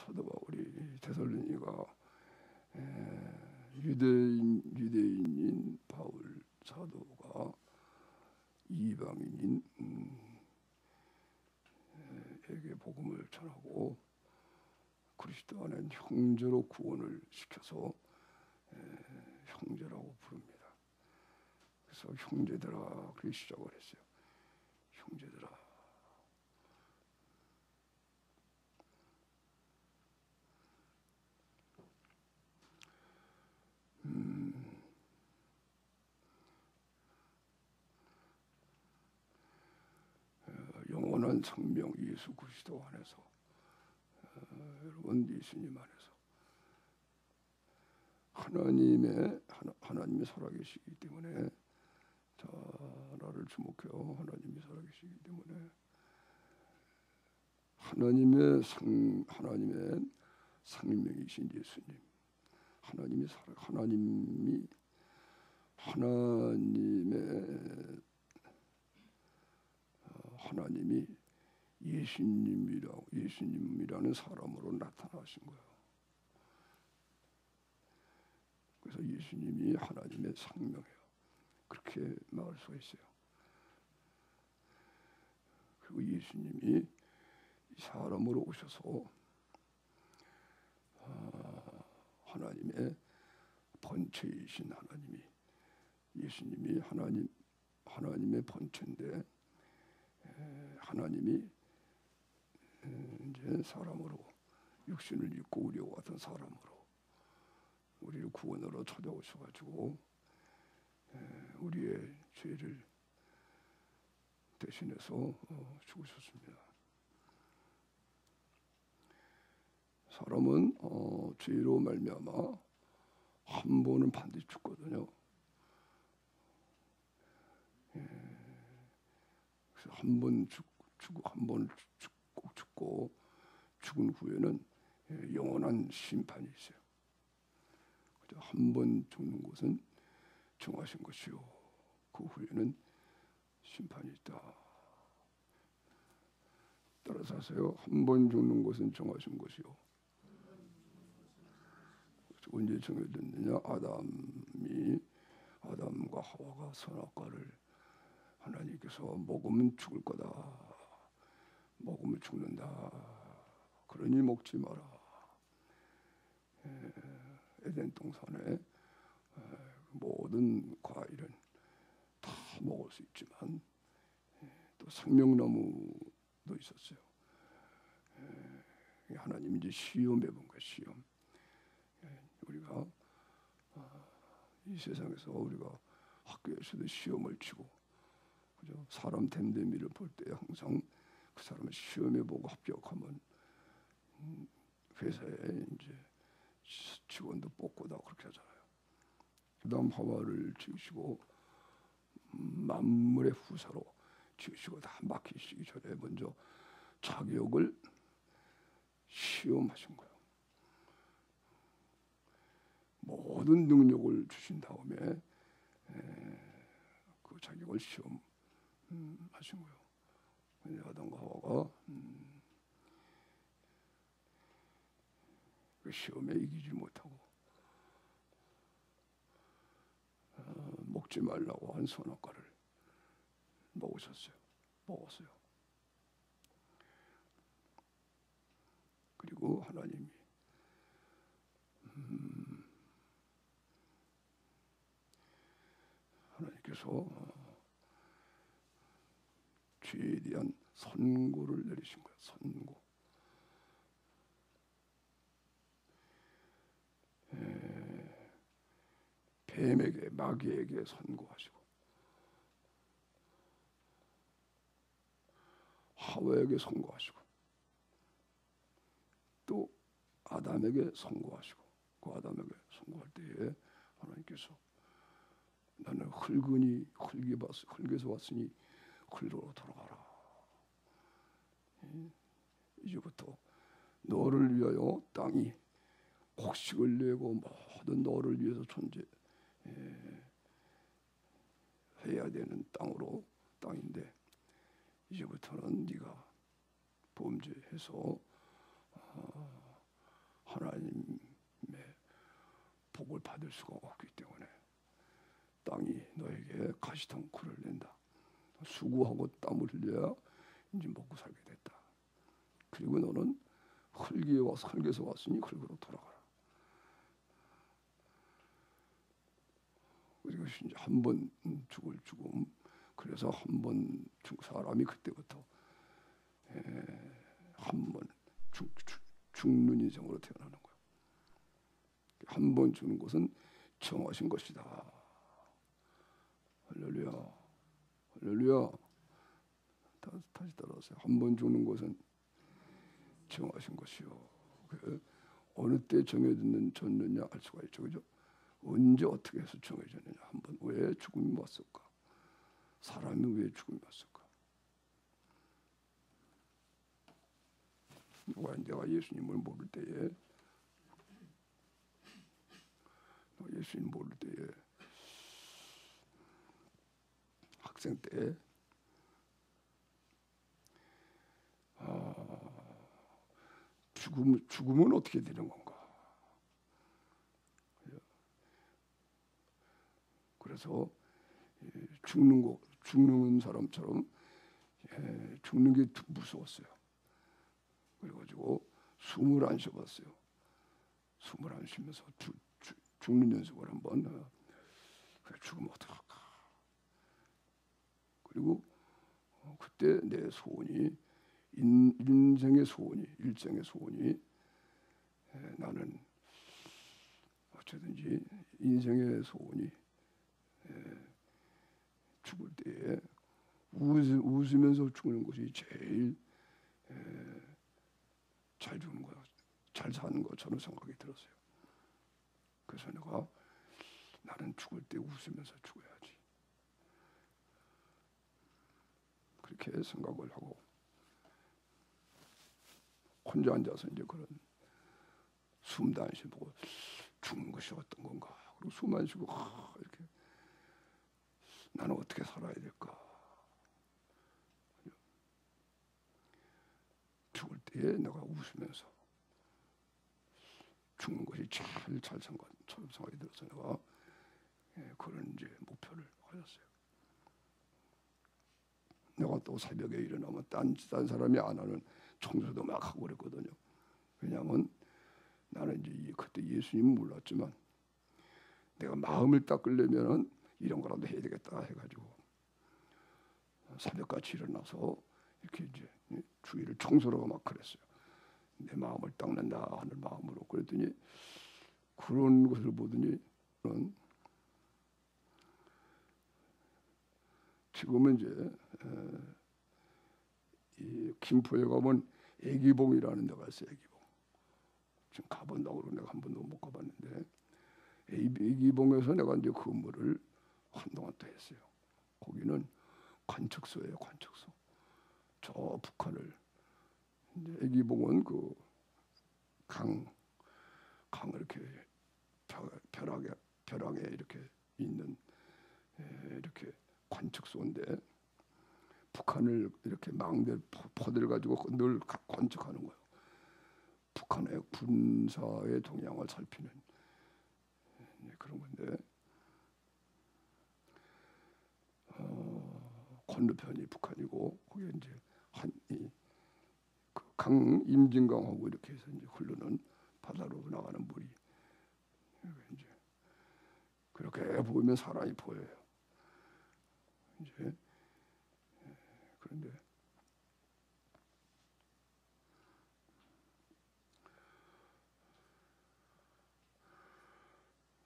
사도 바울이 데살로니가 유대인인 바울 사도가 이방인인 에게 복음을 전하고 그리스도 안에 형제로 구원을 시켜서 형제라고 부릅니다. 그래서 형제들아 그렇게 시작을 했어요. 형제들아. 영원한 생명 예수 그리스도 안에서 여러분 예수님 안에서 하나님이 살아계시기 때문에 자 나를 주목해요. 하나님이 살아계시기 때문에 하나님의 생명이신 예수님 하나님이 예수님이라는 사람으로 나타나신 거예요. 그래서 예수님이 하나님의 생명이에요. 그렇게 말할 수가 있어요. 그리고 예수님이 사람으로 오셔서 하나님의 본체이신 예수님이 하나님의 본체인데 하나님이 이제 사람으로 육신을 입고 우리와 같은 사람으로 우리를 구원으로 찾아오셔가지고 우리의 죄를 대신해서 죽으셨습니다. 사람은 죄로 말미암아 한 번은 반드시 죽거든요. 그래서 한 번 꼭 죽고 죽은 후에는 영원한 심판이 있어요. 한 번 죽는 것은 정하신 것이요. 그 후에는 심판이 있다. 따라서 하세요. 한 번 죽는 것은 정하신 것이요. 언제 정해졌느냐? 아담과 하와가 선악과를 하나님께서 먹으면 죽을 거다. 먹으면 죽는다. 그러니 먹지 마라. 에덴 동산에 모든 과일은 다 먹을 수 있지만 또 생명나무도 있었어요. 하나님이 이제 시험해 본 거예요. 시험. 우리가 이 세상에서 우리가 학교에서도 시험을 치고 그죠? 사람 됨됨이를 볼 때 항상 그 사람을 시험해 보고 합격하면 회사에 이제 직원도 뽑고 다 그렇게 하잖아요. 그다음 하와를 지으시고 만물의 후사로 지으시고 다 맡기시기 전에 먼저 자격을 시험하신 거예요. 모든 능력을 주신 다음에 그 자격을 시험하신 거예요. 아담과 하와가 그 시험에 이기지 못하고 먹지 말라고 한 선악과를 먹었어요. 그리고 하나님께서 죄에 대한 선고를 내리신 거예요. 선고. 뱀에게 마귀에게 선고하시고 하와에게 선고하시고 또 아담에게 선고하시고 그 아담에게 선고할 때에 하나님께서 나는 흙에서 왔으니 흙으로 돌아가라. 이제부터 너를 위하여 땅이 곡식을 내고 모든 너를 위해서 해야 되는 땅인데 이제부터는 네가 범죄해서 복을 받을 수가 없기 때문에 땅이 너에게 가시덩굴을 낸다. 수고하고 땀을 흘려야 이제 먹고 살게 됐다. 그리고 너는 흙에서 왔으니 흙으로 돌아가라. 그리고 이제 한 번 죽을 죽음. 그래서 한 번 사람이 그때부터 한 번 죽는 인생으로 태어나는 거예요. 한 번 죽는 것은 정하신 것이다. 할렐루야, 할렐루야. 다시 따라하세요. 한 번 죽는 것은 정하신 것이요. 어느 때 정해졌느냐 알 수가 있죠, 그죠? 언제 어떻게 해서 정해졌느냐. 한 번 왜 죽음이 왔을까? 사람이 왜 죽음이 왔을까? 내가 예수님을 모를 때에 학생 때 죽음은 어떻게 되는 건가? 그래서 죽는 사람처럼 죽는 게 무서웠어요. 그래가지고 숨을 안 쉬어봤어요. 숨을 안 쉬면서 죽는 연습을 한번. 그래, 죽으면 어떡할까? 그리고 그때 내 소원이 일생의 소원이 나는 어쩌든지 인생의 소원이 죽을 때에 웃으면서 죽는 것이 제일 잘 죽는 거야. 잘 사는 것처럼 생각이 들었어요. 그래서 나는 죽을 때 웃으면서 죽어야지. 그렇게 생각을 하고 혼자 앉아서 이제 그런 숨도 안 쉬고 죽는 것이 어떤 건가. 그리고 숨 안 쉬고 이렇게 나는 어떻게 살아야 될까. 죽을 때에 내가 웃으면서 죽는 것이 제일 잘 생각이 들어서 내가 그런 이제 목표를 가졌어요. 내가 또 새벽에 일어나면 딴 사람이 안 하는 청소도 막 하고 그랬거든요. 왜냐하면 나는 이제 그때 예수님은 몰랐지만 내가 마음을 닦으려면은 이런 거라도 해야 되겠다 해가지고 새벽같이 일어나서 이렇게 이제 주위를 청소하고 막 그랬어요. 내 마음을 닦는다 하는 마음으로. 그랬더니 그런 것을 보더니 지금은 이제 이 김포에 가면 애기봉이라는 데가 있어요. 애기봉. 지금 가본다고 그러고 내가 한 번도 못 가봤는데 애기봉에서 내가 이제 근무를 한동안 또 했어요. 거기는 관측소예요. 관측소. 저 북한을 이제 애기봉은 그 강 이렇게 벼랑에 이렇게 있는 이렇게 관측소인데 북한을 이렇게 망대 포대를 가지고 늘 관측하는 거예요. 북한의 군사의 동향을 살피는 그런 건데 건너편이 북한이고 거기에 이제 강 임진강하고 이렇게 해서 이제 흐르는 바다로 나가는 물이 이제 그렇게 보면 사람이 보여요. 이제 그런데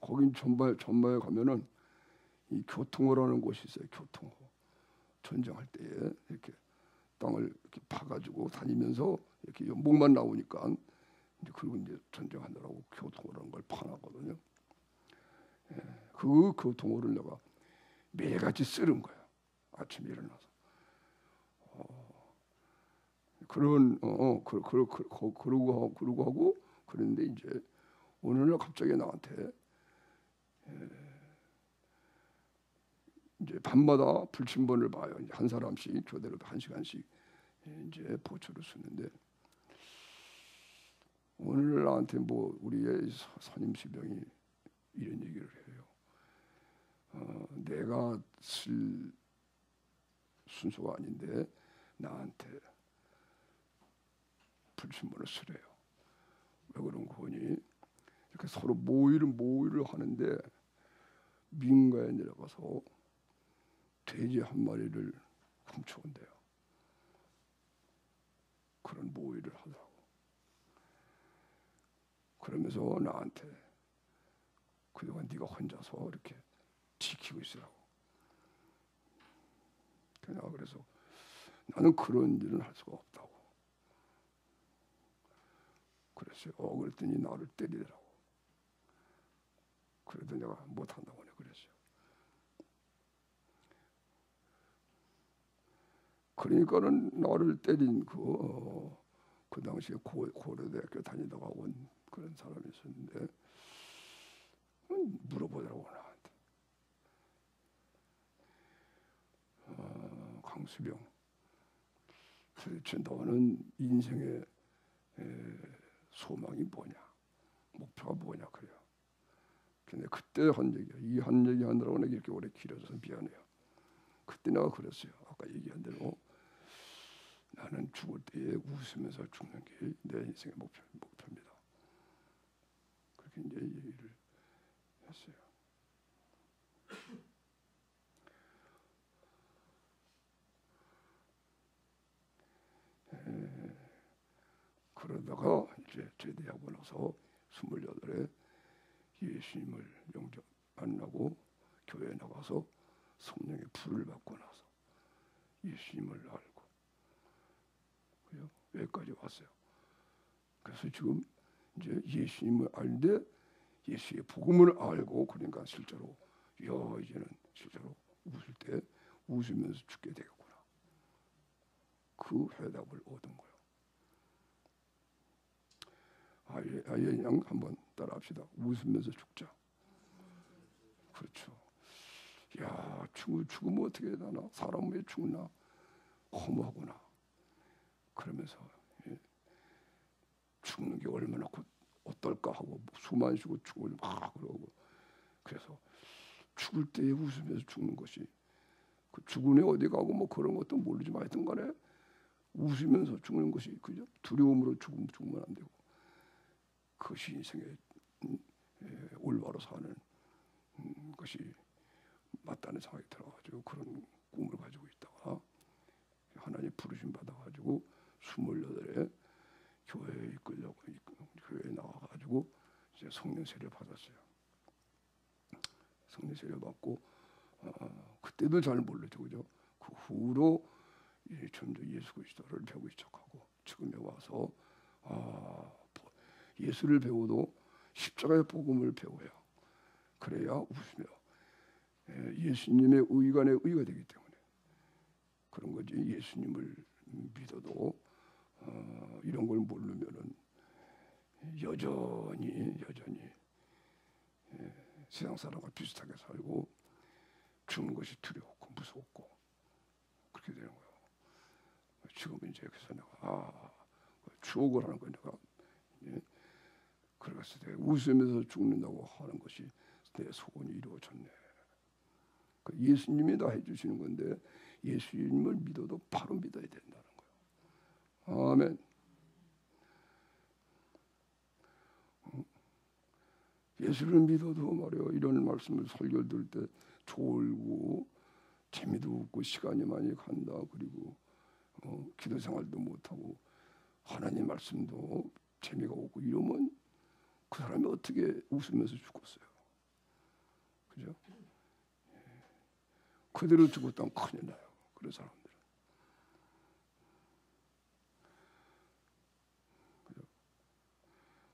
거긴 전마에 가면은 이 교통호라는 곳이 있어요. 교통호. 전쟁할 때에 이렇게 땅을 이렇게 파가지고 다니면서 이렇게 목만 나오니까 이제 그리고 이제 전쟁하느라고 교통호라는 걸 파놨거든요. 그 교통호를 내가 매일같이 쓰는 거야. 아침에 일어나서. 그러고 하고 그런데 이제 어느 날 갑자기 나한테 이제 밤마다 불침번을 봐요. 이제 한 사람씩 교대로 1시간씩 이제 보초를 쓰는데 오늘 나한테 뭐 우리의 선임 시병이 이런 얘기를 해요. 내가 쓸 순서가 아닌데 나한테 불순물을 쓰래요. 왜 그런 거니? 이렇게 서로 모의를 하는데 민가에 내려가서 돼지 한 마리를 훔쳐온대요. 그런 모의를 하더라고. 그러면서 나한테 그동안 네가 혼자서 이렇게 지키고 있으라고. 그래서 나는 그런 일은 할 수가 없다고. 그랬어요. 그랬더니 나를 때리더라고. 그래도 내가 못한다고 그랬어요. 그러니까는 나를 때린 그 당시에 고려대학교 다니다가 온 그런 사람이 있었는데 물어보더라고 나한테. 강수병, 도대체 너는 인생의 소망이 뭐냐, 목표가 뭐냐 그래요. 근데 그때 한 얘기야. 이 한 얘기 하느라고 내가 이렇게 오래 길어져서 미안해요. 그때 내가 그랬어요. 아까 얘기한 대로 나는 죽을 때에 웃으면서 죽는 게 내 인생의 목표입니다. 그렇게 이제 얘기를 했어요. 그러다가 이제 제대하고 나서 28에 예수님을 만나고 교회에 나가서 성령의 불을 받고 나서 예수님을 알고 여기까지 왔어요. 그래서 지금 이제 예수님을 알되 예수의 복음을 알고 그러니까 실제로 이제는 실제로 웃을 때 웃으면서 죽게 되겠구나. 그 해답을 얻은 거예요. 아예 양 한번 따라합시다. 웃으면서 죽자. 그렇죠. 야, 죽으면 어떻게 되나? 사람 왜 죽나? 허무하구나. 그러면서 죽는 게 얼마나 어떨까 하고 숨 안 쉬고 죽을 막 그러고 그래서 죽을 때 웃으면서 죽는 것이 그 죽은 애 어디 가고 뭐 그런 것도 모르지만 하여튼 간에 웃으면서 죽는 것이 그죠? 두려움으로 죽으면 안 되고 그것이 인생의 올바로 사는 것이 맞다는 생각이 들어가지고 그런 꿈을 가지고 있다가 하나님 부르심 받아가지고 28에 교회에 이끌려고 교회에 나와가지고 이제 성령 세례를 받았어요. 성령 세례를 받고 그때도 잘 모르죠, 그죠? 그 후로 점점 예수 그리스도를 배우기 시작하고 지금에 와서 예수를 배워도 십자가의 복음을 배워야 그래야 웃으며 예수님의 의관의 의가 되기 때문에 그런 거지. 예수님을 믿어도 이런 걸 모르면은 여전히 세상 사람과 비슷하게 살고 죽는 것이 두렵고 무섭고 그렇게 되는 거예요. 지금 이제 그래서 내가 추억을 하는 거 내가 그랬을 때 웃으면서 죽는다고 하는 것이 내 소원이 이루어졌네. 예수님이 다 해주시는 건데 예수님을 믿어도 바로 믿어야 된다는 거예요. 아멘. 예수를 믿어도 말이요 이런 말씀을 설교 들을 때 졸고 재미도 없고 시간이 많이 간다. 그리고 기도 생활도 못하고 하나님 말씀도 재미가 없고 이러면 그 사람이 어떻게 웃으면서 죽었어요. 그죠? 그대로 죽었다면 큰일 나요. 그런 사람들은. 그죠?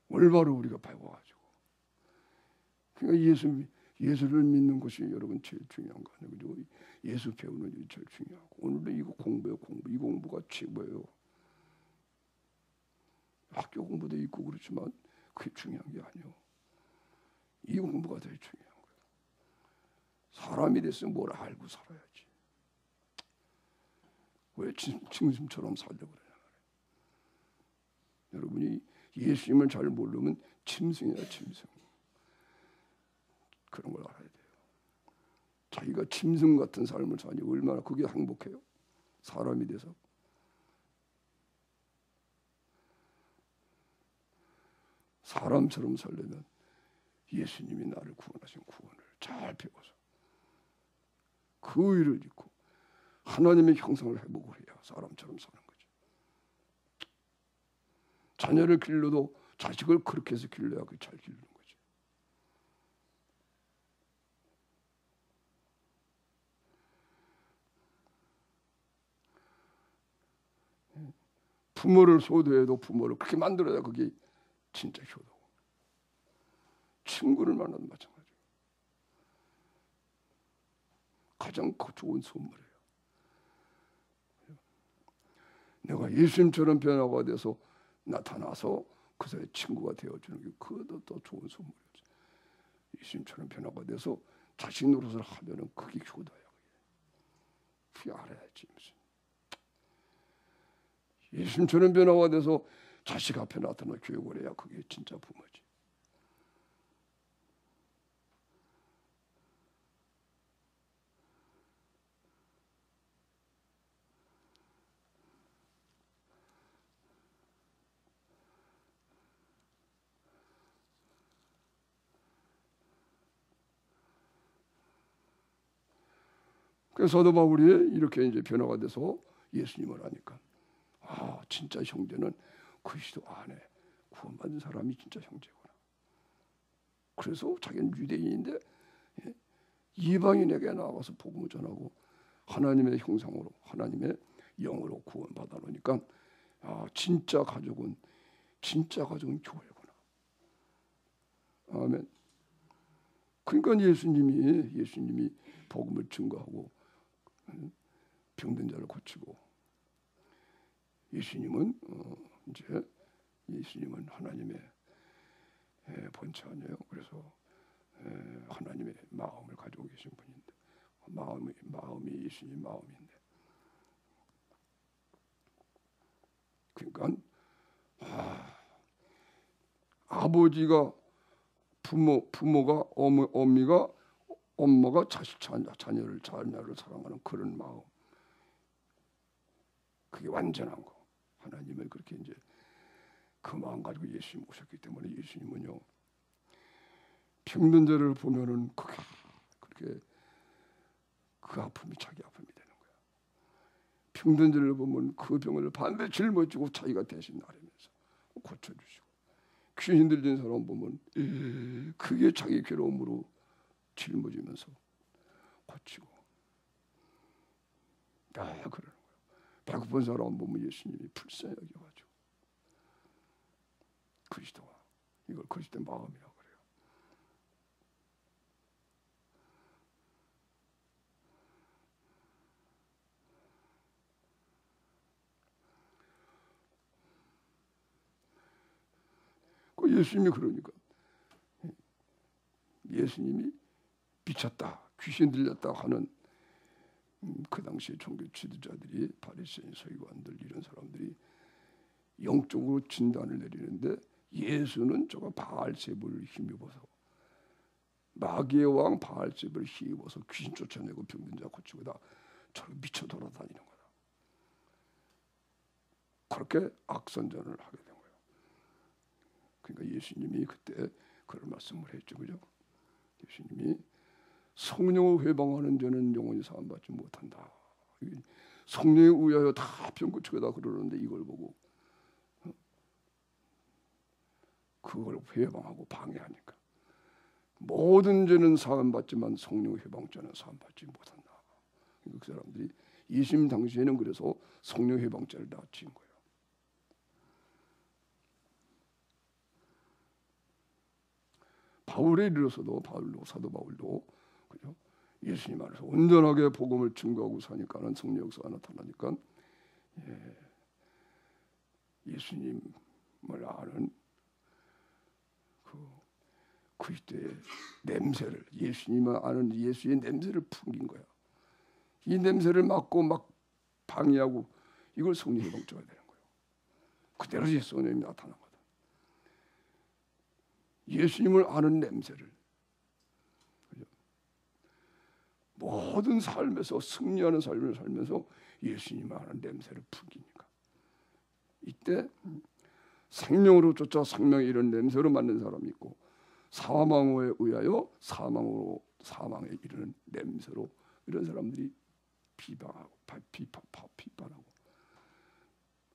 올바로 우리가 배워가지고. 그러니까 예수를 믿는 것이 여러분 제일 중요한 거 아니에요. 그리고 예수 배우는 일이 제일 중요하고 오늘도 이거 공부예요. 이 공부가 최고예요. 학교 공부도 있고 그렇지만 그게 중요한 게 아니에요. 이 공부가 제일 중요한 거예요. 사람이 됐으면 뭘 알고 살아야지. 왜 짐승처럼 살려고 그러냐. 여러분이 예수님을 잘 모르면 짐승이야 짐승. 그런 걸 알아야 돼요. 자기가 짐승 같은 삶을 사니 얼마나 그게 행복해요. 사람이 돼서. 사람처럼 살려면 예수님이 나를 구원하신 구원을 잘 배워서 그 의를 짓고 하나님의 형상을 회복을 해야 사람처럼 사는 거죠. 자녀를 길러도 자식을 그렇게 해서 길러야 그 잘 기르는 거죠. 부모를 소도해도 부모를 그렇게 만들어야 그게 진짜 효도고, 친구를 만나도 마찬가지예요. 가장 좋은 선물이에요. 내가 예수님처럼 변화가 돼서 나타나서 그 사이에 친구가 되어주는 게 그것도 더 좋은 선물이었어요. 예수님처럼 변화가 돼서 자식 노릇을 하면은 그게 효도예요. 그게 알아야지. 무슨 예수님처럼 변화가 돼서 자식 앞에 나타나 교육을 해야 그게 진짜 부모지. 그래서 사도 바울이 이렇게 이제 변화가 돼서 예수님을 하니까 아 진짜 형제는 그리스도 안에 구원받은 사람이 진짜 형제구나. 그래서 자기는 유대인인데 이방인에게 나와서 복음을 전하고 하나님의 형상으로 하나님의 영으로 구원받아 놓으니까 아 진짜 가족은 교회구나. 아멘. 그러니까 예수님이 복음을 증거하고 병든 자를 고치고 예수님은 예수님은 하나님의 본체 아니에요. 그래서 하나님의 마음을 가지고 계신 분인데 마음이 예수님 마음인데 그러니까 아버지가 부모가 엄마가 자녀를 사랑하는 그런 마음, 그게 완전한 거. 하나님은 그렇게 이제 그 마음 가지고 예수님 오셨기 때문에 예수님은요 병든 자를 보면은 그렇게 그 아픔이 자기 아픔이 되는 거야. 병든 자를 보면 그 병을 반드시 짊어지고 자기가 대신 나르면서 고쳐주시고, 귀신 들린 사람 보면 그게 자기 괴로움으로 짊어지면서 고치고, 그러는 거야. 배고픈 사람 보면 예수님이 불쌍히 여겨가지고 그리스도가 이걸 그리스도의 마음이라고 그래요. 그 예수님이 그러니까 예수님이 미쳤다, 귀신 들렸다 하는 그 당시에 종교 지도자들이 바리새인, 서기관들 이런 사람들이 영적으로 진단을 내리는데 예수는 저거 바알세불을 힘입어서 마귀의 왕 바알세불을 힘입어서 귀신 쫓아내고 병든 자 고치고 다 저렇게 미쳐 돌아다니는 거다. 그렇게 악선전을 하게 된 거예요. 그러니까 예수님이 그때 그런 말씀을 했죠, 그죠? 예수님이 성령을 회방하는 자는 영원히 사함받지 못한다. 성령에 의하여 다 병 고치고다 그러는데 이걸 보고 그걸 회방하고 방해하니까 모든 죄는 사함받지만 성령 회방자는 사함받지 못한다. 그 사람들이 예수님 당시에는 그래서 성령 회방자를 다 지은 거예요. 바울에 이르러서도 사도 바울도 그죠? 예수님 안에서 온전하게 복음을 증거하고 사니까는 성령 역사가 나타나니까 예수님을 아는 그리스도의 냄새를, 예수님을 아는 예수의 냄새를 풍긴 거야. 이 냄새를 맡고 막 방해하고 이걸 성령의 방자가 되는 거예요. 그대로 예수님이 나타난 거다. 예수님을 아는 냄새를, 모든 삶에서 승리하는 삶을 살면서 예수님을 하는 냄새를 풍기니까 이때 생명으로 쫓아 생명에 이른 냄새로 맞는 사람이 있고 사망에 의하여 사망에 이르는 냄새로 이런 사람들이 비방하고 비판하고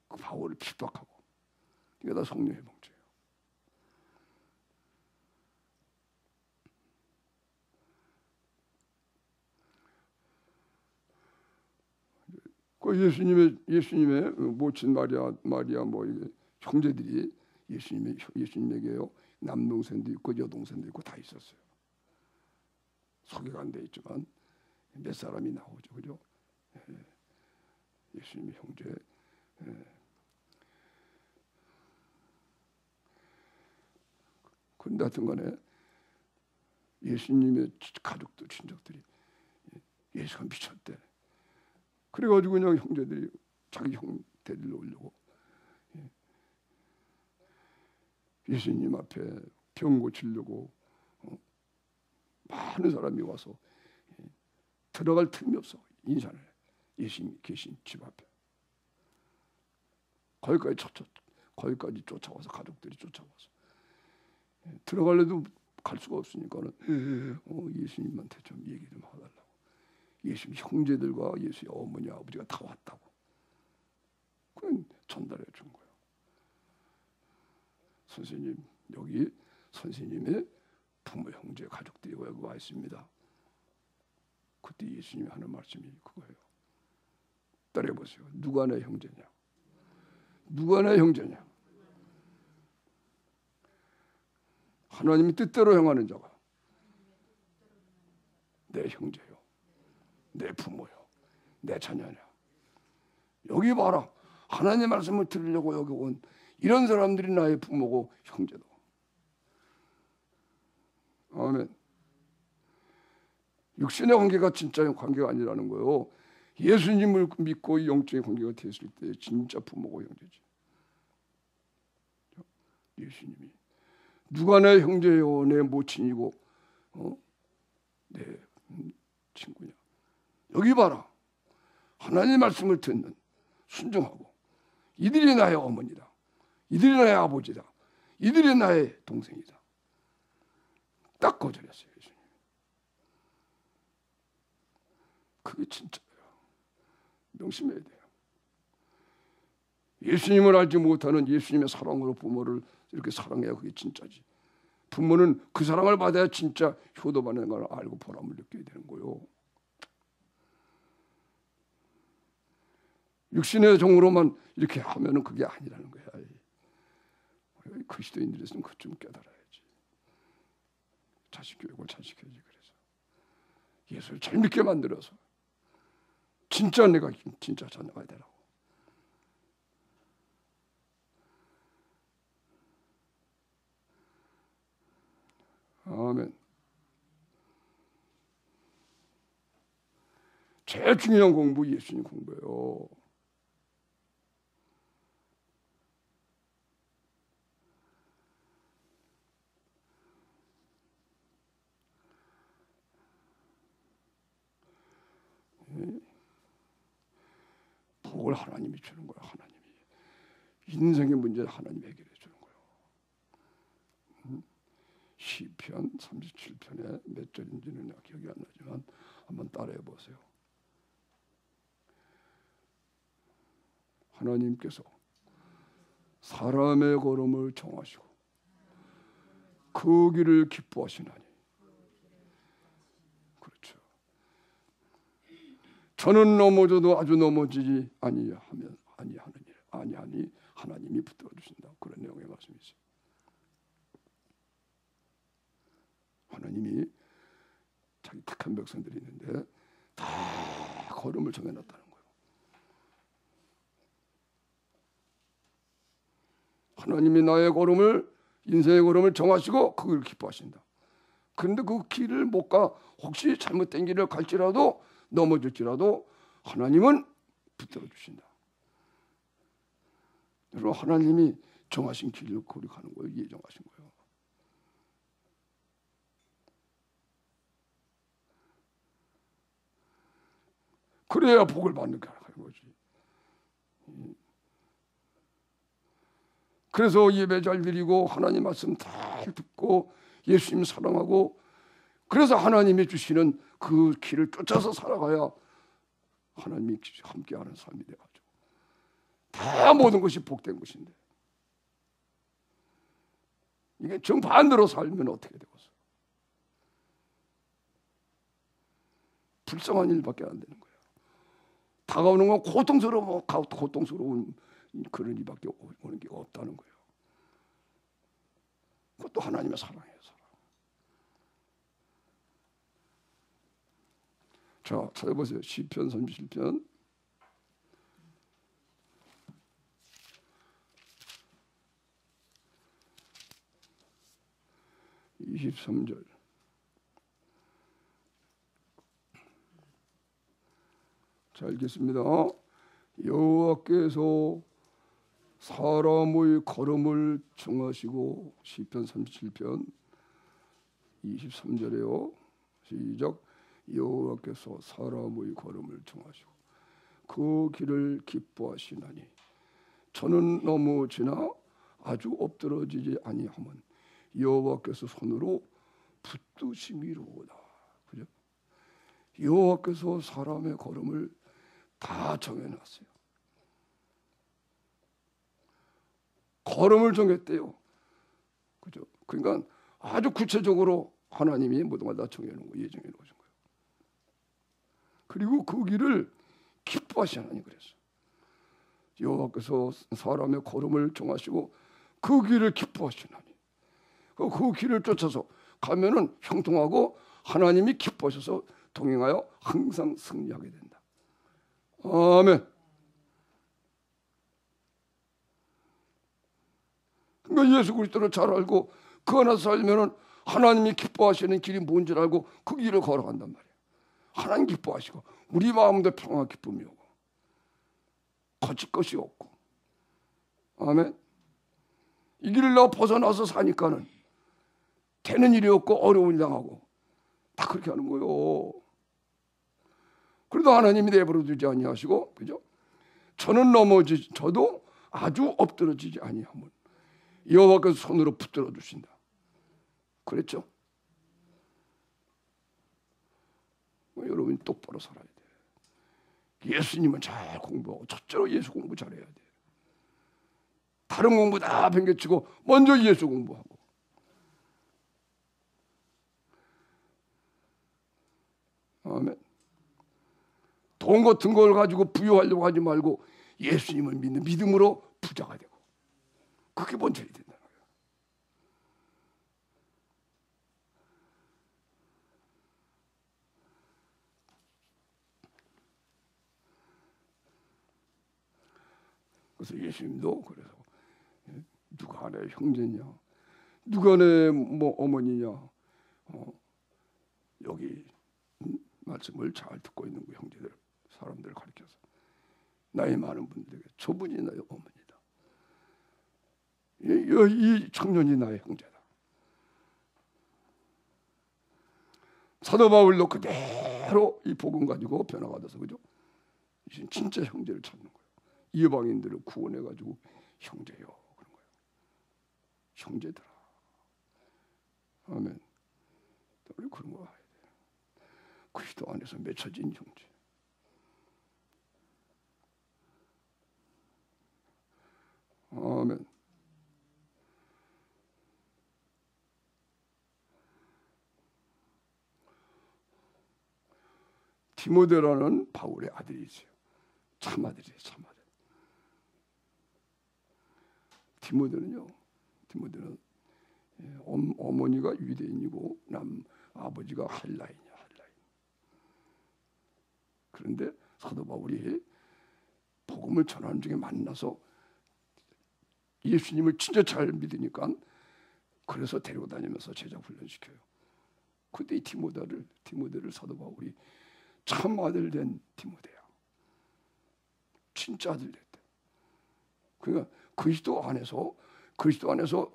그 바울을 핍박하고 이게 다 성령의 봉제예요. 그 예수님의 모친 마리아 뭐 이게 형제들이 예수님에게요 남동생도 있고 여동생도 있고 다 있었어요. 소개가 안 돼 있지만 몇 사람이 나오죠, 그죠? 예수님의 형제. 그런데 하여튼간에 예수님의 가족들, 친척들이 예수가 미쳤대. 그래가지고 그냥 형제들이 자기 형 데리러 오려고 예수님 앞에 병 고치려고 많은 사람이 와서 들어갈 틈이 없어 인사를 해. 예수님이 계신 집 앞에 거기까지 쫓아와서 가족들이 쫓아와서 들어갈래도 갈 수가 없으니까는 예수님한테 좀 얘기 좀 해달라고. 예수님 형제들과 예수의 어머니 아버지가 다 왔다고. 그건 전달해 준 거예요. 선생님 여기 선생님의 부모 형제 가족들이 여기 와 있습니다. 그때 예수님이 하는 말씀이 그거예요. 따라해 보세요. 누가 내 형제냐? 누가 내 형제냐? 하나님의 뜻대로 행하는 자가 내 형제요, 내 부모요, 내 자녀냐. 여기 봐라. 하나님의 말씀을 들으려고 여기 온 이런 사람들이 나의 부모고 형제다. 아멘. 육신의 관계가 진짜의 관계가 아니라는 거예요. 예수님을 믿고 영적인 관계가 됐을 때 진짜 부모고 형제지. 예수님이 누가 내 형제요, 내 모친이고 내 친구냐. 여기 봐라. 하나님의 말씀을 듣는 순종하고 이들이 나의 어머니다. 이들이 나의 아버지다. 이들이 나의 동생이다. 딱 거절했어요. 예수님. 그게 진짜예요. 명심해야 돼요. 예수님을 알지 못하는 예수님의 사랑으로 부모를 이렇게 사랑해야 그게 진짜지. 부모는 그 사랑을 받아야 진짜 효도받는 걸 알고 보람을 느껴야 되는 거예요. 육신의 정으로만 이렇게 하면은 그게 아니라는 거야. 그리스도인들에서는 그것 좀 깨달아야지. 자식 교육을 잘 시켜야지. 그래서 예수를 잘 믿게 만들어서 진짜 내가 진짜 자녀가 되라고. 아멘. 제일 중요한 공부 예수님 공부예요. 복을 하나님이 주는 거야. 하나님이 인생의 문제를 하나님이 해결해 주는 거예요. 시편 37편에 몇 절인지는 기억이 안 나지만 한번 따라해 보세요. 하나님께서 사람의 걸음을 정하시고 그 길을 기뻐하시나니. 그렇죠. 저는 넘어져도 아주 넘어지지 아니하니 하나님이 붙들어 주신다. 그런 내용의 말씀이죠. 하나님이 자기 택한 백성들이 있는데 다 걸음을 정해놨다는 거예요. 하나님이 나의 걸음을 인생의 걸음을 정하시고 그걸 기뻐하신다. 그런데 그 길을 못 가 혹시 잘못된 길을 갈지라도 넘어질지라도 하나님은 붙들어 주신다. 여러분 하나님이 정하신 길을 거기 가는 거예요. 예정하신 거예요. 그래야 복을 받는 거지. 그래서 예배 잘 드리고 하나님 말씀 잘 듣고 예수님 사랑하고, 그래서 하나님이 주시는 그 길을 쫓아서 살아가야 하나님이 함께하는 삶이 돼가지고 다 모든 것이 복된 것인데, 이게 정반대로 살면 어떻게 되겠어? 불쌍한 일밖에 안 되는 거야. 다가오는 건 고통스러운 그런 일밖에 오는 게 없다는 거예요. 그것도 하나님의 사랑이에요. 자, 찾아보세요. 시편 37편 23절. 자, 읽겠습니다. 여호와께서 사람의 걸음을 정하시고, 시편 37편 23절에요. 시작. 여호와께서 사람의 걸음을 정하시고 그 길을 기뻐하시나니 저는 넘어지나 아주 엎드러지지 아니함은 여호와께서 손으로 붙드심이로다. 그죠? 여호와께서 사람의 걸음을 다 정해놨어요. 걸음을 정했대요. 그죠? 그러니까 아주 구체적으로 하나님이 모든 걸 다 정해놓은 거, 예정해 놓으신 거예요. 그리고 그 길을 기뻐하시나니 그랬어요. 여호와께서 사람의 걸음을 정하시고 그 길을 기뻐하시나니, 그 길을 쫓아서 가면은 형통하고 하나님이 기뻐하셔서 동행하여 항상 승리하게 된다. 아멘. 그러니까 예수 그리스도를 잘 알고 그 안에서 살면은 하나님이 기뻐하시는 길이 뭔지 알고 그 길을 걸어간단 말이에요. 하나님 기뻐하시고 우리 마음도 평화 기쁨이 오고 거칠 것이 없고. 아멘. 이 길을 내가 벗어나서 사니까는 되는 일이 없고 어려운 일 당하고 다 그렇게 하는 거예요. 그래도 하나님이 내버려 두지 아니하시고, 그죠? 저는 저도 아주 엎드러지지 아니하면 여호와께서 손으로 붙들어 주신다. 그랬죠? 여러분이 똑바로 살아야 돼. 예수님은 잘 공부하고, 첫째로 예수 공부 잘해야 돼. 다른 공부 다 변개치고 먼저 예수 공부하고. 아멘. 돈 같은 걸 가지고 부유하려고 하지 말고 예수님을 믿는 믿음으로 부자가 되고, 그게 먼저 해야 된다는 거예요. 그래서 예수님도 그래서 누가 내 형제냐, 누가 내 뭐 어머니냐, 여기 말씀을 잘 듣고 있는 그 형제들, 사람들을 가리켜서 나이 많은 분들에게 저분이 나의 어머니다. 이 청년이 나의 형제다. 사도 바울도 그대로 이 복음 가지고 변화받아서, 그죠? 진짜 형제를 찾는 거예요. 이방인들을 구원해가지고 형제요 그런 거예요. 형제들아. 아멘. 우리 그런 거 봐야 돼. 그리스도 안에서 맺혀진 형제. 아멘. 디모데라는 바울의 아들이 있어요. 참아들이에요. 참아들. 디모데는 어머니가 유대인이고 아버지가 헬라인이야. 그런데 사도 바울이 복음을 전하는 중에 만나서 예수님을 진짜 잘 믿으니까 그래서 데리고 다니면서 제자 훈련시켜요. 그때 이 디모데를 사도 바울이 참 아들 된 디모데야. 진짜 아들 됐대. 그러니까 그리스도 안에서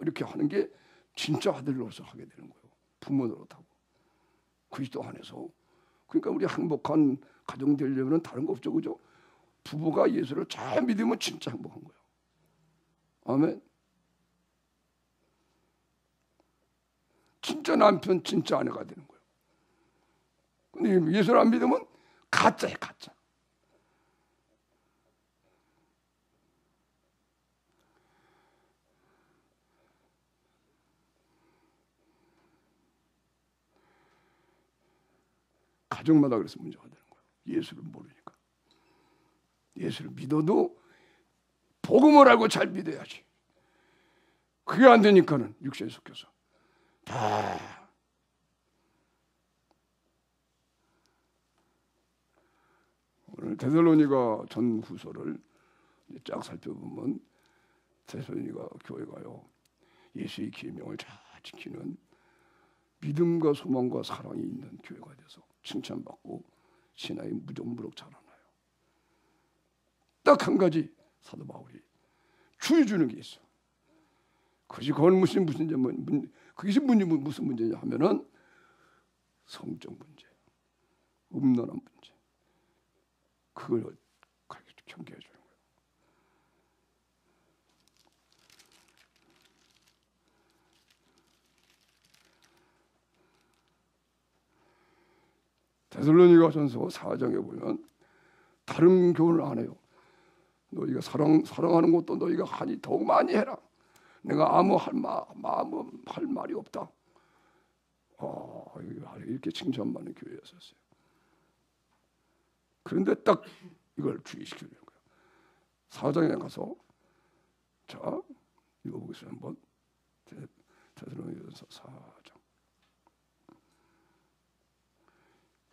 이렇게 하는 게 진짜 아들로서 하게 되는 거예요. 부모 노릇하고 그리스도 안에서 그러니까 우리 행복한 가정 되려면 다른 거 없죠, 그죠? 부부가 예수를 잘 믿으면 진짜 행복한 거예요. 아멘. 진짜 남편, 진짜 아내가 되는 거예요. 근데 예수를 안 믿으면 가짜예요, 가짜. 가정마다 그래서 문제가 되는 거예요. 예수를 모르니까. 예수를 믿어도 복음을 알고 잘 믿어야지. 그게 안 되니까는 육신에 속해서 다 오늘 데살로니가 전후서를 쫙 살펴보면 데살로니가 교회가요 예수의 계명을 잘 지키는 믿음과 소망과 사랑이 있는 교회가 돼서 칭찬받고 신앙이 무럭무럭 자라나요. 딱 한 가지 사도 바울이 주의 주는 게 있어. 그것이 무슨 문제냐 하면은 성적 문제, 음란한 문제. 그걸 경계해 주는 거예요. 데살로니가전서 4장에 보면 다른 교훈을 안 해요. 너희가 사랑하는 것도 너희가 하니 더욱 많이 해라. 내가 아무 할 말이 없다. 이렇게 칭찬받는 교회였었어요. 그런데 딱 이걸 주의시키는 거예요. 4장에 가서 자 읽어보겠습니다. 한번 데살로니가전서 4장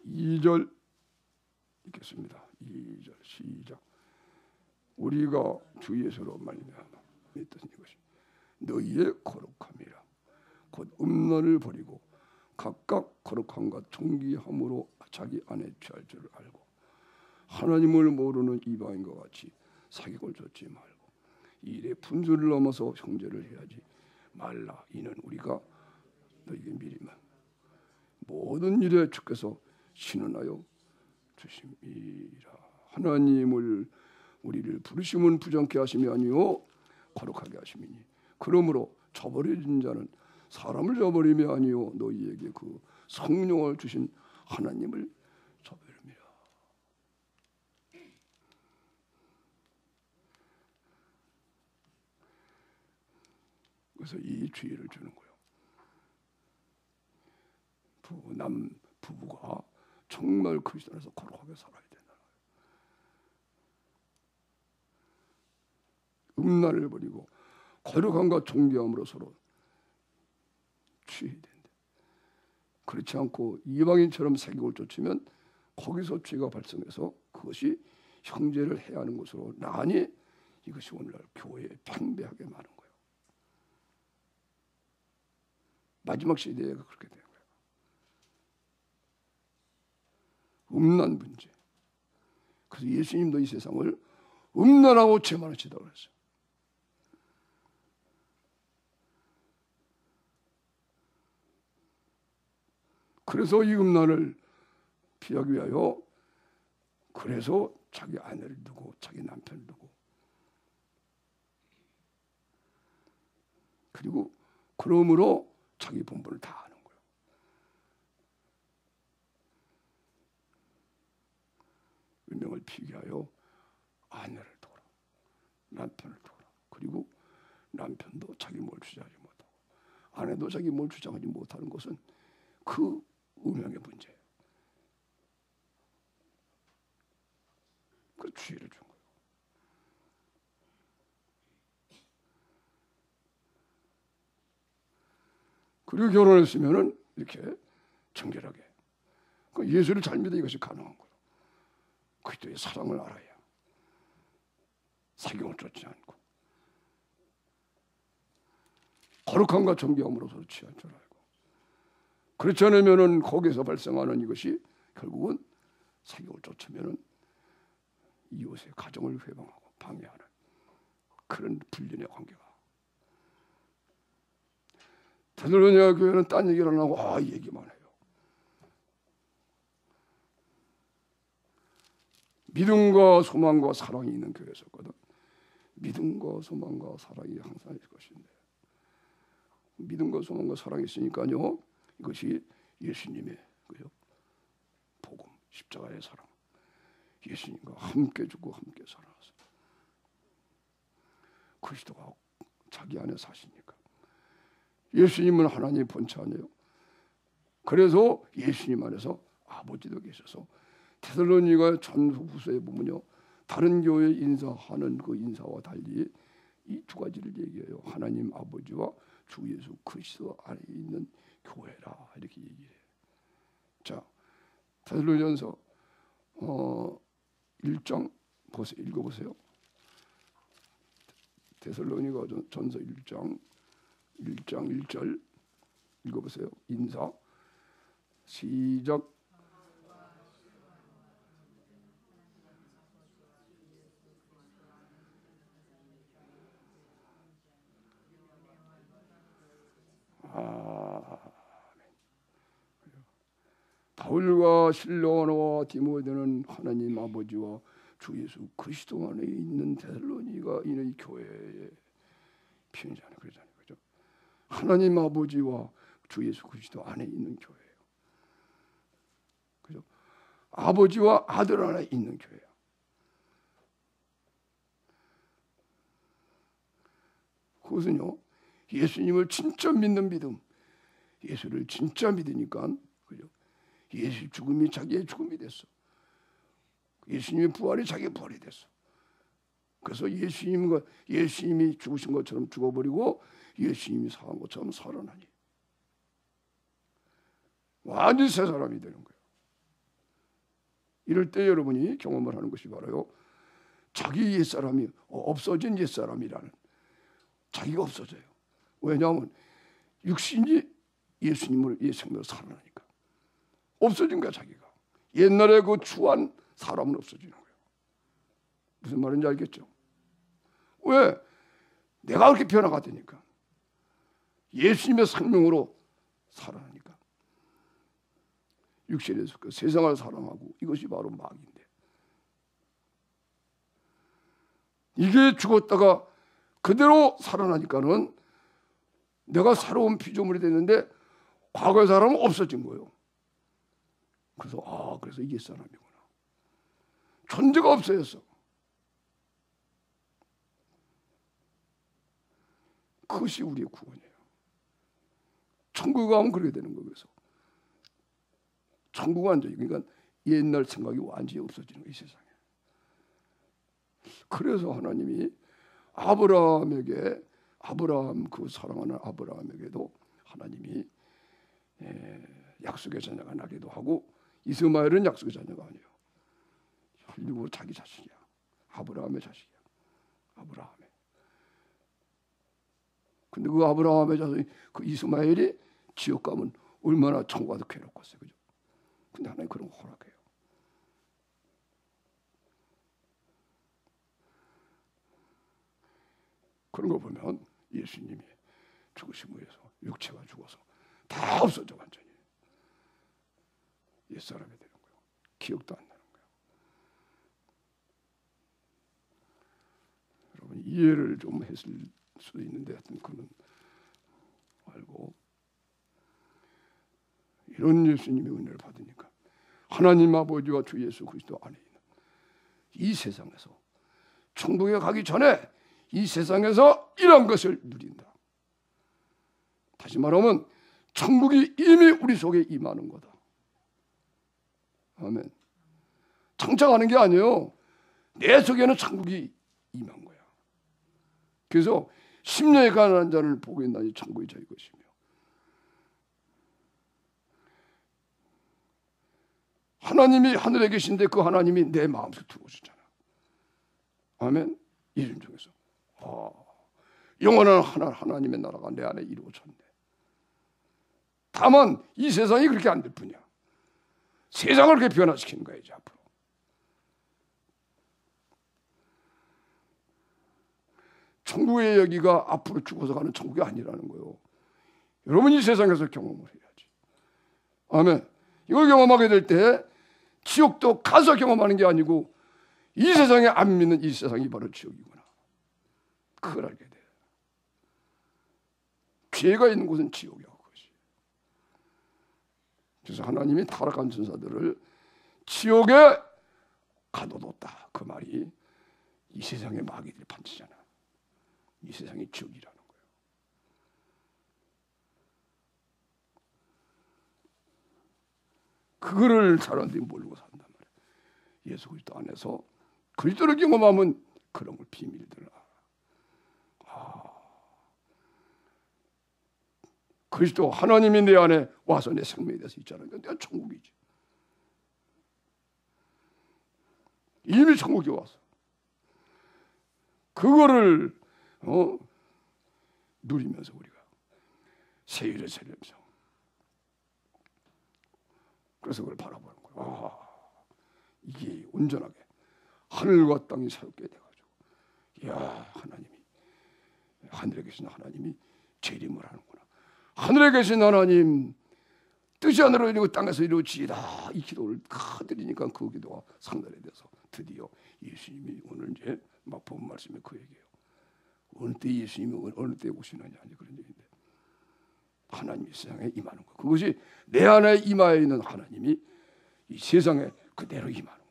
2절 읽겠습니다. 2절 시작. 우리가 주 예수로 말미암아 믿던 이것이 너희의 거룩함이라. 곧 음란을 버리고 각각 거룩함과 존귀함으로 자기 안에 취할 줄을 알고 하나님을 모르는 이방인과 같이 사기를 좇지 말고 일에 분수를 넘어서 형제를 해야지 말라. 이는 우리가 너희에게 미리만 모든 일에 주께서 신원하여 주심이라. 하나님을 우리를 부르심은 부정케 하심이 아니요 거룩하게 하심이니 그러므로 저버려진 자는 사람을 저버림이 아니요 너희에게 그 성령을 주신 하나님을 저버림이라. 그래서 이 주의를 주는 거예요. 부부가 정말 그리스도 안에서 거룩하게 살아야 된다. 음란을 버리고 거룩함과 존귀함으로 서로 취해야 된다. 그렇지 않고 이방인처럼 세격을 쫓으면 거기서 죄가 발생해서 그것이 형제를 해야 하는 것으로 나니 이것이 오늘날 교회에 팽배하게 많은 거예요. 마지막 시대가 그렇게 된 거예요. 음란 문제. 그래서 예수님도 이 세상을 음란하고 죄 많은 시대라고 했어요. 그래서 이 음란을 피하기 위하여 그래서 자기 아내를 두고 자기 남편을 두고 그리고 그러므로 자기 본분을 다 하는 거예요. 운명을 피하기 위하여 아내를 도라, 남편을 도라. 그리고 남편도 자기 뭘 주장하지 못하고 아내도 자기 뭘 주장하지 못하는 것은 그 운명의 문제예요. 그 주의를 준 거예요. 그리고 결혼했으면은 이렇게 정결하게 예수를 잘 믿어 이것이 가능한 거예요. 그리스도의 사랑을 알아야 사경을 쫓지 않고 거룩함과 존귀함으로 서로 취할 줄 알고 그렇지 않으면은 거기서 발생하는 이것이 결국은 사경을 쫓으면은 이웃의 가정을 회방하고 방해하는 그런 불륜의 관계가. 데살로니가 교회는 딴 얘기를 안 하고 얘기만 해요. 믿음과 소망과 사랑이 있는 교회였거든. 믿음과 소망과 사랑이 항상 있을 것인데, 믿음과 소망과 사랑이 있으니까요, 이것이 예수님의 복음, 십자가의 사랑, 예수님과 함께 죽고 함께 살아났어요. 그리스도가 자기 안에 사시니까. 예수님은 하나님의 본체 아니에요. 그래서 예수님 안에서 아버지도 계셔서 데살로니가 전후서에 보면요, 다른 교회 인사하는 그 인사와 달리 이 두 가지를 얘기해요. 하나님 아버지와 주 예수 그리스도 안에 있는 교회라, 이렇게 얘기해요. 자, 데살로니전서 1장 보세요. 읽어보세요. 데살로니가 전서 1장 1절 읽어보세요. 인사 시작. 바울과 실로아와 디모데는 하나님 아버지와 주 예수 그리스도 안에 있는 데살로니가 있는 교회의 표현이잖아요. 그러잖아요. 그죠? 하나님 아버지와 주 예수 그리스도 안에 있는 교회예요. 그죠? 아버지와 아들 안에 있는 교회예요. 그것은요, 예수님을 진짜 믿는 믿음, 예수를 진짜 믿으니까, 그죠? 예수 죽음이 자기의 죽음이 됐어. 예수님의 부활이 자기의 부활이 됐어. 그래서 예수님이 죽으신 것처럼 죽어버리고 예수님이 사한 것처럼 살아나니 완전히 새 사람이 되는 거예요. 이럴 때 여러분이 경험을 하는 것이 바로요, 자기 옛사람이 없어진 옛사람이라는, 자기가 없어져요. 왜냐하면 육신이 예수님을 생명으로 살아나니까 없어진 거야. 자기가 옛날에 그 추한 사람은 없어지는 거예요. 무슨 말인지 알겠죠? 왜? 내가 그렇게 변화가 되니까, 예수님의 생명으로 살아나니까. 육신에서 그 세상을 사랑하고, 이것이 바로 마귀인데, 이게 죽었다가 그대로 살아나니까는 내가 새로운 피조물이 됐는데 과거의 사람은 없어진 거예요. 그래서 이게 사람이구나. 존재가 없어졌어. 그것이 우리의 구원이에요. 천국에 가면 그렇게 되는 거예요. 그래서 천국은 완전히, 그러니까 옛날 생각이 완전히 없어지는 거예요, 이 세상에. 그래서 하나님이 아브라함, 그 사랑하는 아브라함에게도 하나님이 약속의 자녀가 나기도 하고, 이스마엘은 약속의 자녀가 아니에요. 혈육으로 자기 자식이야. 아브라함의 자식이야. 아브라함의. 근데 그 아브라함의 자식, 그 이스마엘이 지옥 가면 얼마나 천국가 더 괴롭겠어요. 그죠? 근데 하나님 그런 거 허락해요. 그런 거 보면 예수님이 죽으심으로 해서 육체가 죽어서 다 없어져, 완전히. 옛사람이 되는 거예요. 기억도 안 나는 거예요. 여러분, 이해를 좀 했을 수도 있는데, 하여튼 그는 알고, 이런 예수님의 은혜를 받으니까 하나님 아버지와 주 예수 그리스도 안에 있는 이 세상에서, 천국에 가기 전에 이 세상에서 이런 것을 누린다. 다시 말하면 천국이 이미 우리 속에 임하는 거다. 아멘. 장착하는 게 아니에요. 내 속에는 천국이 임한 거야. 그래서 심령에 가난한 자를 보고 있나니 천국이 저희 것이며, 하나님이 하늘에 계신데 그 하나님이 내 마음속에 들어오셨잖아. 아멘. 이름 중에서 영원한 하나님의 나라가 내 안에 이루어졌네. 다만 이 세상이 그렇게 안 될 뿐이야. 세상을 그렇게 변화시키는 거야, 이제 앞으로. 천국의 여기가 앞으로 죽어서 가는 천국이 아니라는 거예요. 여러분이 세상에서 경험을 해야지. 아멘. 이걸 경험하게 될 때 지옥도 가서 경험하는 게 아니고 이 세상에 안 믿는 이 세상이 바로 지옥이구나. 그걸 알게 돼요. 죄가 있는 곳은 지옥이야. 그것이. 그래서 하나님이 타락한 천사들을 지옥에 가둬뒀다. 그 말이 이 세상의 마귀들이 판치잖아. 이 세상이 지옥이라는 거예요. 그거를 사람들이 모르고 산단 말이에요. 예수 그리스도 안에서 그리스도를 경험하면 그런 걸 비밀이 드러나. 그리스도 하나님이 내 안에 와서 내 생명에 대해서 있잖아요. 내가 천국이지. 이미 천국에 와서 그거를 누리면서 우리가 세일을 세면서 그래서 그걸 바라보는 거예요. 이게 온전하게 하늘과 땅이 새롭게 돼가지고, 이야, 하나님이 하늘에 계신 하나님이 재림을 하는구나. 하늘에 계신 하나님 뜻이 하늘로 이루고 땅에서 이루어지이다. 이 기도를 드리니까 그 기도가 상달이 돼서 드디어 예수님이 오늘 이제 막 본 말씀에 그 얘기예요. 어느 때 예수님이 어느 때 오시느냐 그런 얘기인데, 하나님이 세상에 임하는 거. 그것이 내 안에 임하여 있는 하나님이 이 세상에 그대로 임하는 거예요.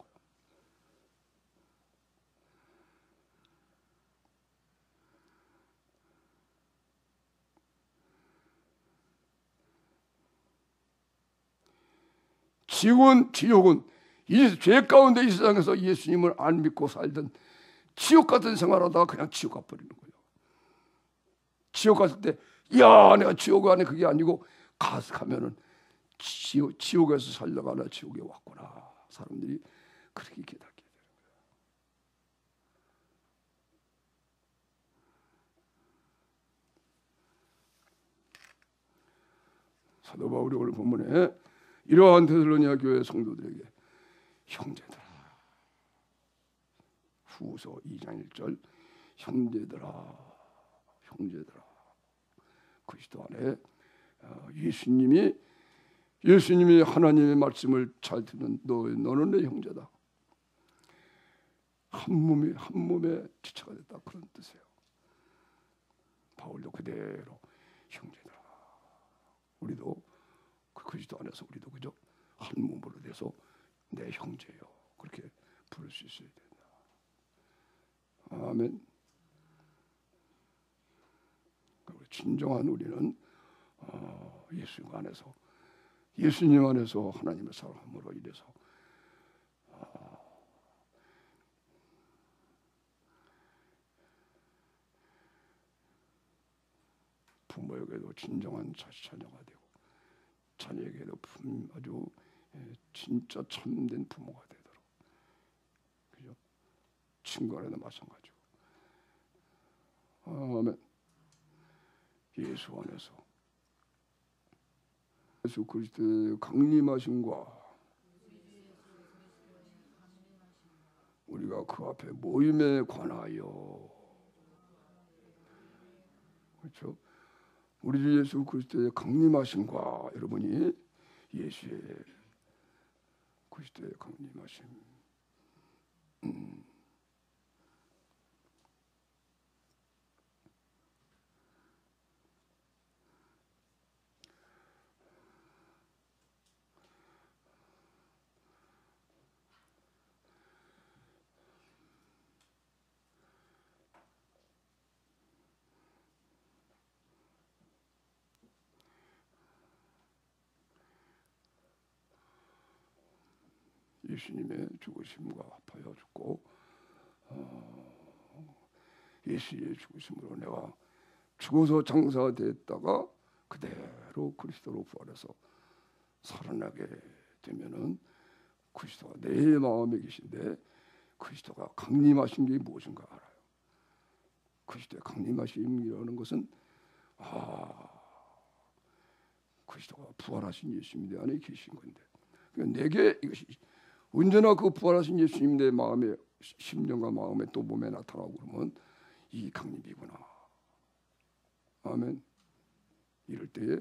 지옥은 이 죄 가운데 이 세상에서 예수님을 안 믿고 살던 지옥 같은 생활하다가 그냥 지옥 가버리는 거예요. 지옥 갔을 때, 야, 내가 지옥 안에 그게 아니고 가면은 지옥에서 살다가 나 지옥에 왔구나. 사람들이 그렇게 깨닫게 되는 거예요. 사도 바울이 오늘 본문에 이러한 데살로니가 교회 성도들에게 형제들아, 후서 2장 1절, 형제들아 그리스도 안에 예수님이 하나님의 말씀을 잘 듣는 너는 내 형제다. 한 몸에 지체가 됐다. 그런 뜻이에요. 바울도 그대로 형제들아. 우리도 그 그리스도 안에서 우리도 그저 한 몸으로 돼서 내 형제요. 그렇게 부를 수 있어야 된다. 아멘. 진정한 우리는 예수님 안에서, 예수님 안에서 하나님의 사랑함으로 인해서 부모에게도 진정한 자녀가 되고, 자녀에게도 아주 진짜 참된 부모가 되도록, 그죠? 친구 안에도 마찬가지고. 아멘. 예수 안에서 예수 그리스도의 강림하심과 우리가 그 앞에 모임에 관하여, 그렇죠? 우리 주 예수 그리스도의 강림하심과, 여러분이 예수의 그리스도의 강림하심, 예수님의 죽으심과 합하여 죽고, 예수의 죽으심으로 내가 죽어서 장사됐다가 그대로 그리스도로 부활해서 살아나게 되면은 그리스도가 내 마음에 계신데, 그리스도가 강림하신 게 무엇인가 알아요. 그리스도의 강림하심이라는 것은 그리스도가 부활하신 예수님 내 안에 계신 건데, 그러니까 내게 이것이 언제나 그 부활하신 예수님 내 마음에, 심령과 마음에 또 몸에 나타나고 그러면 이 강림이구나. 아멘. 이럴 때에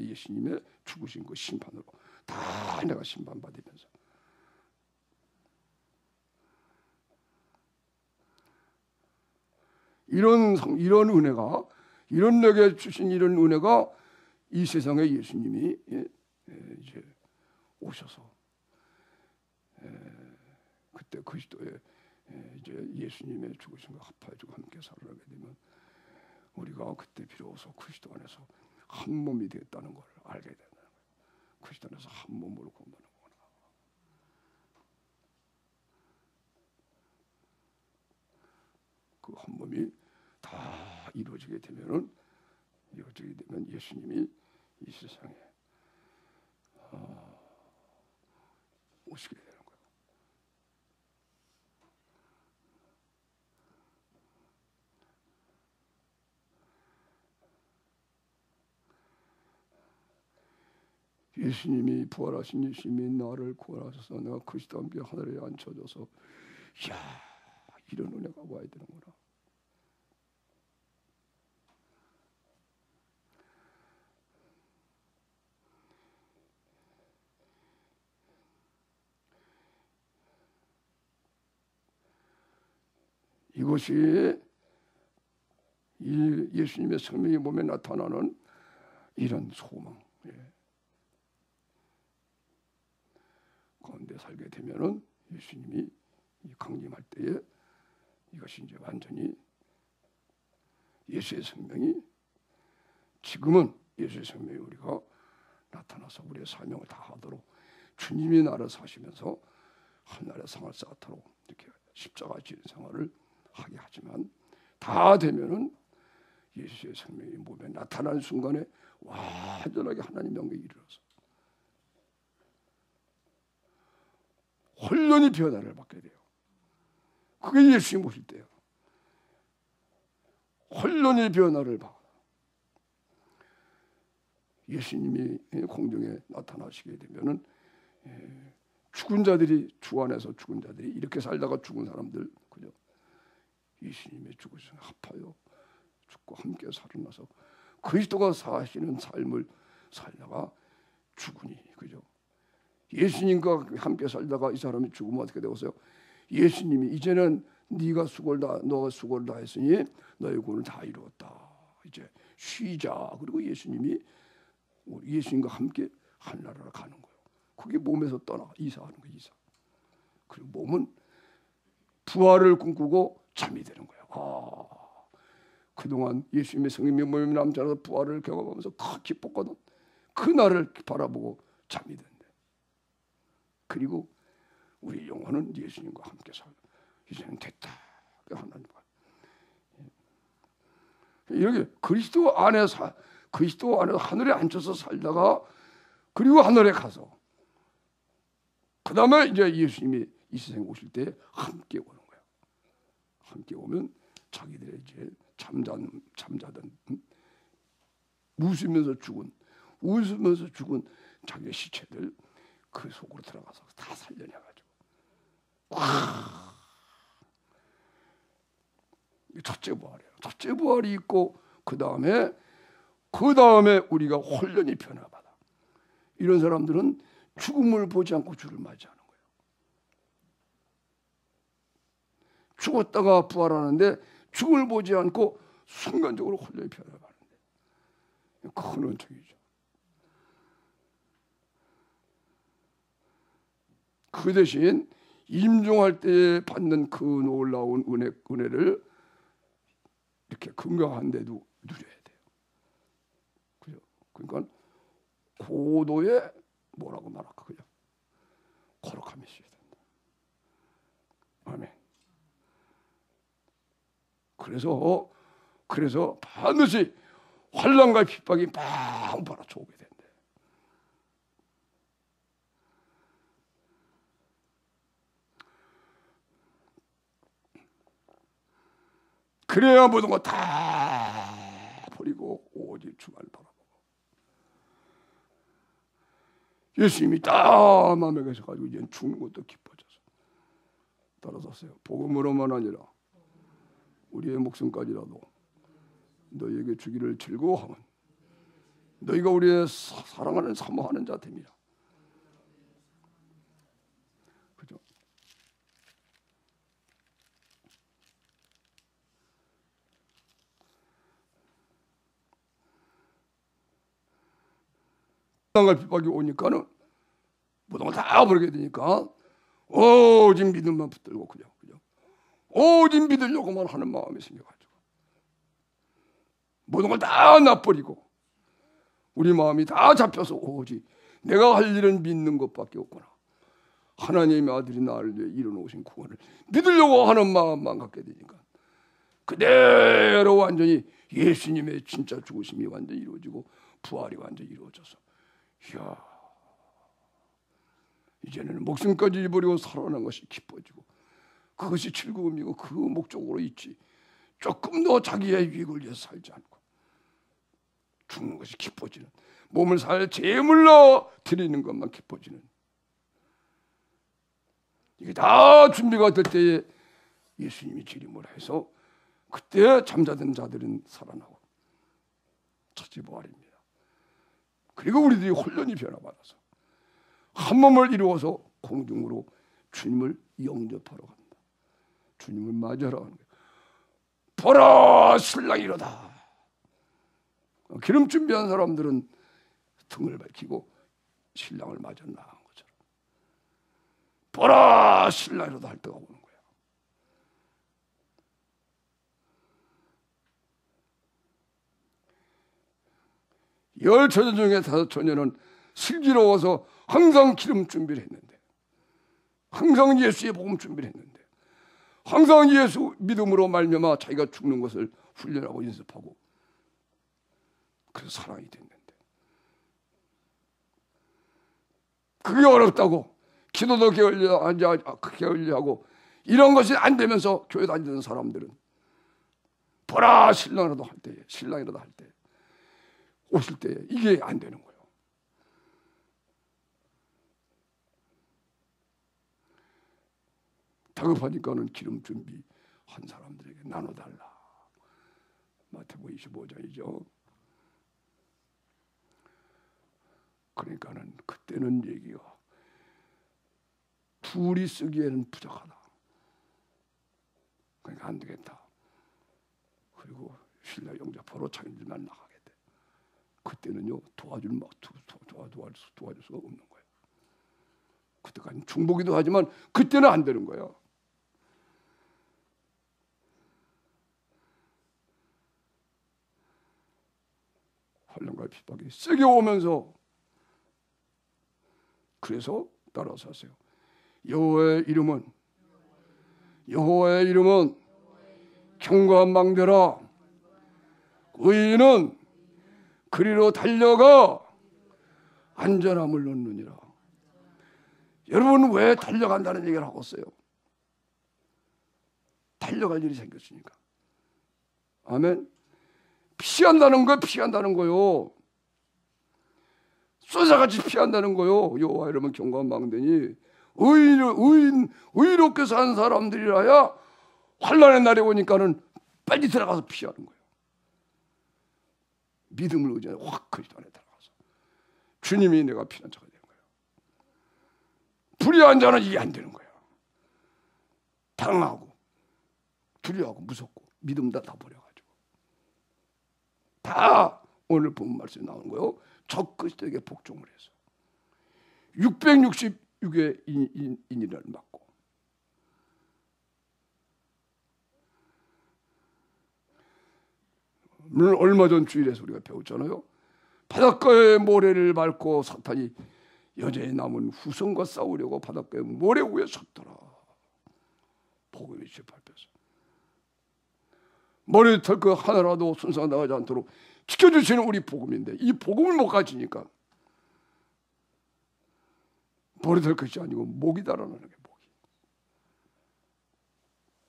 예수님의 죽으신 그 심판으로 다 내가 심판받으면서 이런 은혜가, 이런 내게 주신 이런 은혜가 이 세상에 예수님이 이제 오셔서 그때 그리스도의 이제 예수님의 죽으심과 합하여지고 함께 살아나게 되면 우리가 그때 비로소 그리스도 안에서 한 몸이 되었다는 걸 알게 된다는 거예요. 그리스도 안에서 한 몸으로 건너는 거구나. 그 한 몸이 다 이루어지게 되면 예수님이 이 세상에 오시게 되는 거예요. 예수님이 부활하신 예수님이 나를 구원하셔서 내가 그리스도와 함께 하늘에 앉혀져서 이야, 이런 은혜가 와야 되는구나. 이것이 이 예수님의 생명이 몸에 나타나는 이런 소망 가운데 살게 되면은 예수님이 강림할 때에 이것이 이제 완전히 예수의 생명이, 지금은 예수의 생명이 우리가 나타나서 우리의 사명을 다하도록 주님이 나를 사시면서 하늘의 상을 쌓도록 이렇게 십자가 지는 생활을 하게 하지만, 다 되면은 예수의 생명이 몸에 나타나는 순간에 완전하게 하나님 영광에 이르러서 혼련히 변화를 받게 돼요. 그게 예수님 오실 때예요. 혼련히 변화를 받아. 예수님이 공중에 나타나시게 되면은 죽은 자들이, 주 안에서 죽은 자들이, 이렇게 살다가 죽은 사람들, 그죠? 예수님의 죽으심에 합하여 죽고 함께 살아나서 그리스도가 사시는 삶을 살다가 죽으니, 그죠? 예수님과 함께 살다가 이 사람이 죽으면 어떻게 되었어요? 예수님이 이제는 너가 수고를 다 했으니 너의 구원을 다 이루었다. 이제 쉬자. 그리고 예수님과 함께 하늘나라로 가는 거예요. 그게 몸에서 떠나 이사하는 거예요. 이사. 그리고 몸은 부활을 꿈꾸고 잠이 드는 거예요. 그동안 예수님의 성령이 몸에 남자라서 부활을 경험하면서 기뻤거든. 그날을 바라보고 잠이 든대. 그리고 우리 영혼은 예수님과 함께 살고 이제는 됐다. 하나님과 이렇게 그리스도 안에서 하늘에 앉혀서 살다가, 그리고 하늘에 가서 그 다음에 이제 예수님이 이 세상에 오실 때 함께 오는 거예요. 함께 오면 자기들의 이제 잠자던 웃으면서 죽은 자기의 시체들 그 속으로 들어가서 다 살려내가지고 첫째 부활이에요. 첫째 부활이 있고 그 다음에 우리가 혼련히 변화받아. 이런 사람들은 죽음을 보지 않고 주를 맞이하는 거예요. 죽었다가 부활하는데 죽음을 보지 않고 순간적으로 혼련히 변화받는데 큰 은총이죠. 그 대신 임종할 때 받는 그 놀라운 은혜를 이렇게 건강한데도 누려야 돼요. 그죠? 그러니까 고도의 뭐라고 말할까, 그죠? 거룩함이 있어야 된다. 아멘. 그래서 반드시 환난과 핍박이 막 받아쳐오게 된대. 그래야 모든 거 다 버리고 오직 주만 바라보고 예수님이 딱 마음에 계셔가지고 이제 죽는 것도 기뻐져서 따라섰어요. 복음으로만 아니라 우리의 목숨까지라도 너희에게 주기를 즐거워하면 너희가 우리의 사랑하는 사모하는 자 됨이라. 그죠? 땅을 핍박이 오니까는 모든 걸 다 버리게 되니까 오직 믿음만 붙들고 그죠? 오직 믿으려고만 하는 마음이 생겨가지고 모든 걸 다 놔버리고 우리 마음이 다 잡혀서 오직 내가 할 일은 믿는 것밖에 없구나. 하나님의 아들이 나를 위해 이뤄놓으신 구원을 믿으려고 하는 마음만 갖게 되니까 그대로 완전히 예수님의 진짜 죽으심이 완전히 이루어지고 부활이 완전히 이루어져서 이야, 이제는 목숨까지 잃어버리고 살아난 것이 기뻐지고 그것이 즐거움이고 그 목적으로 있지 조금 더 자기의 유익을 위해서 살지 않고 죽는 것이 기뻐지는, 몸을 살 제물로 드리는 것만 기뻐지는, 이게 다 준비가 될 때에 예수님이 재림을 해서 그때 잠자던 자들은 살아나고 첫째 부활입니다. 그리고 우리들이 혼련히 변화받아서 한 몸을 이루어서 공중으로 주님을 영접하러 간다. 주님을 맞이하러 가는 거예요. 보라 신랑이로다. 기름 준비한 사람들은 등을 밝히고 신랑을 맞아 나간 것처럼 보라 신랑이로다 할 때가 오는 거예요. 열 처녀 중에 다섯 처녀는 슬기로워서 항상 기름 준비를 했는데, 항상 예수의 복음 준비를 했는데, 항상 예수 믿음으로 말미암아 자기가 죽는 것을 훈련하고 연습하고 그래서 사랑이 됐는데, 그게 어렵다고 기도도 게을리하고 이런 것이 안 되면서 교회 다니는 사람들은 보라 신랑이라도 할 때, 신랑이라도 할 때 오실 때 이게 안 되는 거예요. 다급하니까는 기름 준비한 사람들에게 나눠달라. 마태복음 25장이죠. 그러니까는 그때는 얘기가 둘이 쓰기에는 부족하다. 그러니까 안 되겠다. 그리고 신라 영접하러 자기들만 나가게 돼. 그때는요 도와줄 수가 없는 거예요. 그때까지 중보기도 하지만 그때는 안 되는 거예요. 환난과 핍박이 세게 오면서 그래서 따라서 하세요. 여호와의 이름은 경고한 망대라. 의인은 그리로 달려가 안전함을 얻느니라. 여러분 왜 달려간다는 얘기를 하고 있어요? 달려갈 일이 생겼으니까. 아멘. 피한다는 거요. 쏘사같이 피한다는 거요. 여호와 이름은 경고한 망대니 의롭게 산 사람들이라야 환난의 날이 오니까는 빨리 들어가서 피하는 거예요. 믿음을 의지하여 확 그리스도 안에 들어가서 주님이 내가 피난 자가 되는 거예요. 불의한 자는 이게 안 되는 거예요. 당하고 두려워하고 무섭고 믿음 다 버려가지고 다 오늘 본 말씀에 나오는 거예요. 적 그리스도에게 복종을 해서 666의 인이를 맞고 물론 얼마 전 주일에서 우리가 배웠잖아요. 바닷가의 모래를 밟고 사탄이 여전히 남은 후손과 싸우려고 바닷가의 모래 위에 섰더라. 복음이 제 발표에서 머리 털 거 하나라도 손상 나가지 않도록 지켜주시는 우리 복음인데 이 복음을 못 가지니까 머리 털 것이 아니고 목이 달아나는 게 목이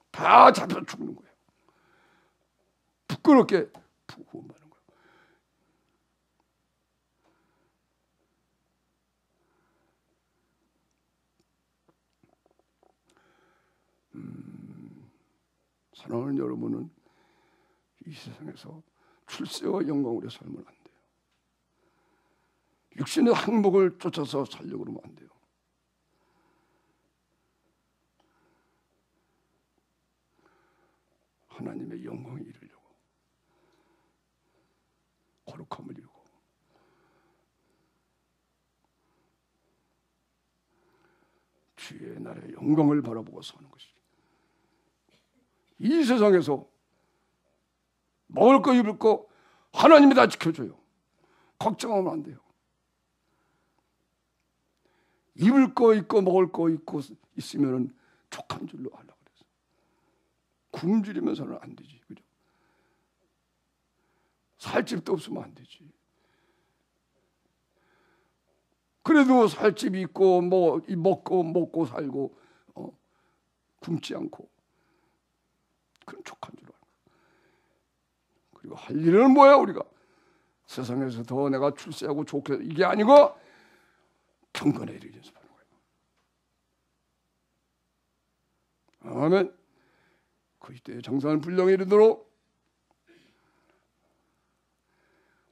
다 잡혀 죽는 거예요. 부끄럽게 구원받는 거예요. 사랑하는 여러분은 이 세상에서 출세와 영광으로 살면 안 돼요. 육신의 항목을 쫓아서 살려고 그러면 안 돼요. 하나님의 영광을 이루려고 거룩함을 이루고 주의 나라의 영광을 바라보고 사는 것이죠. 이 세상에서 먹을 거 입을 거 하나님이 다 지켜줘요. 걱정하면 안 돼요. 입을 거 있고 먹을 거 있고 있으면 족한 줄로 하려고 그래서 굶주리면서는 안 되지, 그죠? 살 집도 없으면 안 되지. 그래도 살 집이 있고 뭐 먹고 살고 굶지 않고 그런 족한 줄 알고. 그리고 할 일은 뭐야? 우리가 세상에서 더 내가 출세하고 좋게 이게 아니고 경건의 일을 연습하는 거예요. 아멘. 그 시대에 장사하는 분량에 이르도록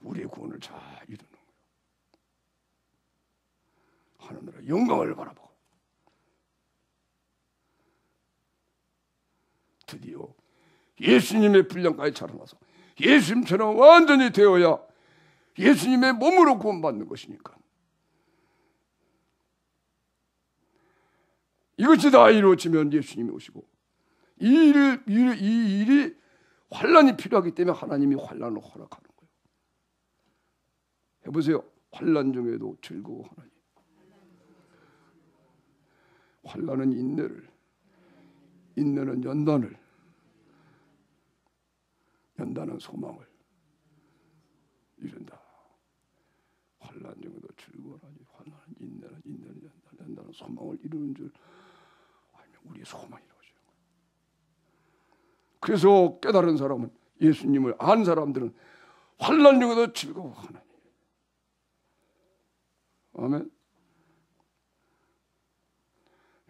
우리의 구원을 잘 이루는 거예요. 하나님의 영광을 바라보고 드디어 예수님의 분량까지 자라나서 예수님처럼 완전히 되어야 예수님의 몸으로 구원받는 것이니까. 이것이 다 이루어지면 예수님이 오시고 이 일이 환난이 필요하기 때문에 하나님이 환난을 허락하는 거예요. 해보세요. 환난 중에도 즐거워하나니. 환난은 인내를, 인내는 연단을, 연단은 소망을 이룬다. 환난 중에도 즐거워하니. 환난은 인내는 연단, 연단은 소망을 이루는 줄 알면 우리의 소망이 이루어져요. 그래서 깨달은 사람은, 예수님을 안 사람들은 환난 중에도 즐거워하나니. 아멘.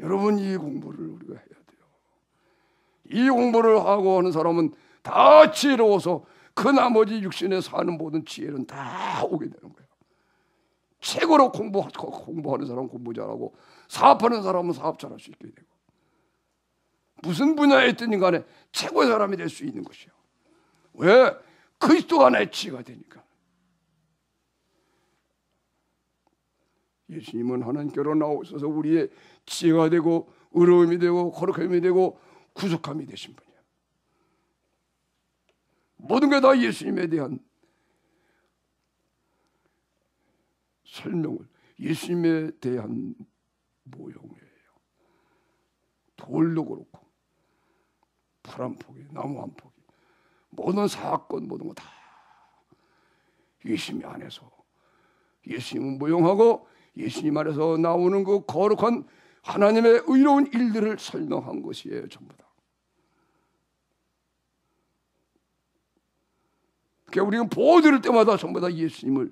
여러분, 이 공부를 우리가 해야 돼요. 이 공부를 하고 하는 사람은 다 지혜로워서 그 나머지 육신에 사는 모든 지혜는 다 오게 되는 거예요. 최고로 공부하는 사람은 공부 잘하고 사업하는 사람은 사업 잘할 수 있게 되고 무슨 분야에 있든 간에 최고의 사람이 될 수 있는 것이요. 왜? 그리스도 안에 지혜가 되니까. 예수님은 하나님께로 나오셔서 우리의 지혜가 되고 의로움이 되고 거룩함이 되고 구속함이 되신 분이에요. 모든 게 다 예수님에 대한 설명을, 예수님에 대한 모형이에요. 돌도 그렇고 풀 한 포기, 나무 한 포기, 모든 사건 모든 거 다 예수님 안에서 예수님은 모형하고 예수님 안에서 나오는 그 거룩한 하나님의 의로운 일들을 설명한 것이에요. 전부 다. 그러니까 우리는 보호 들을 때마다 전부 다 예수님의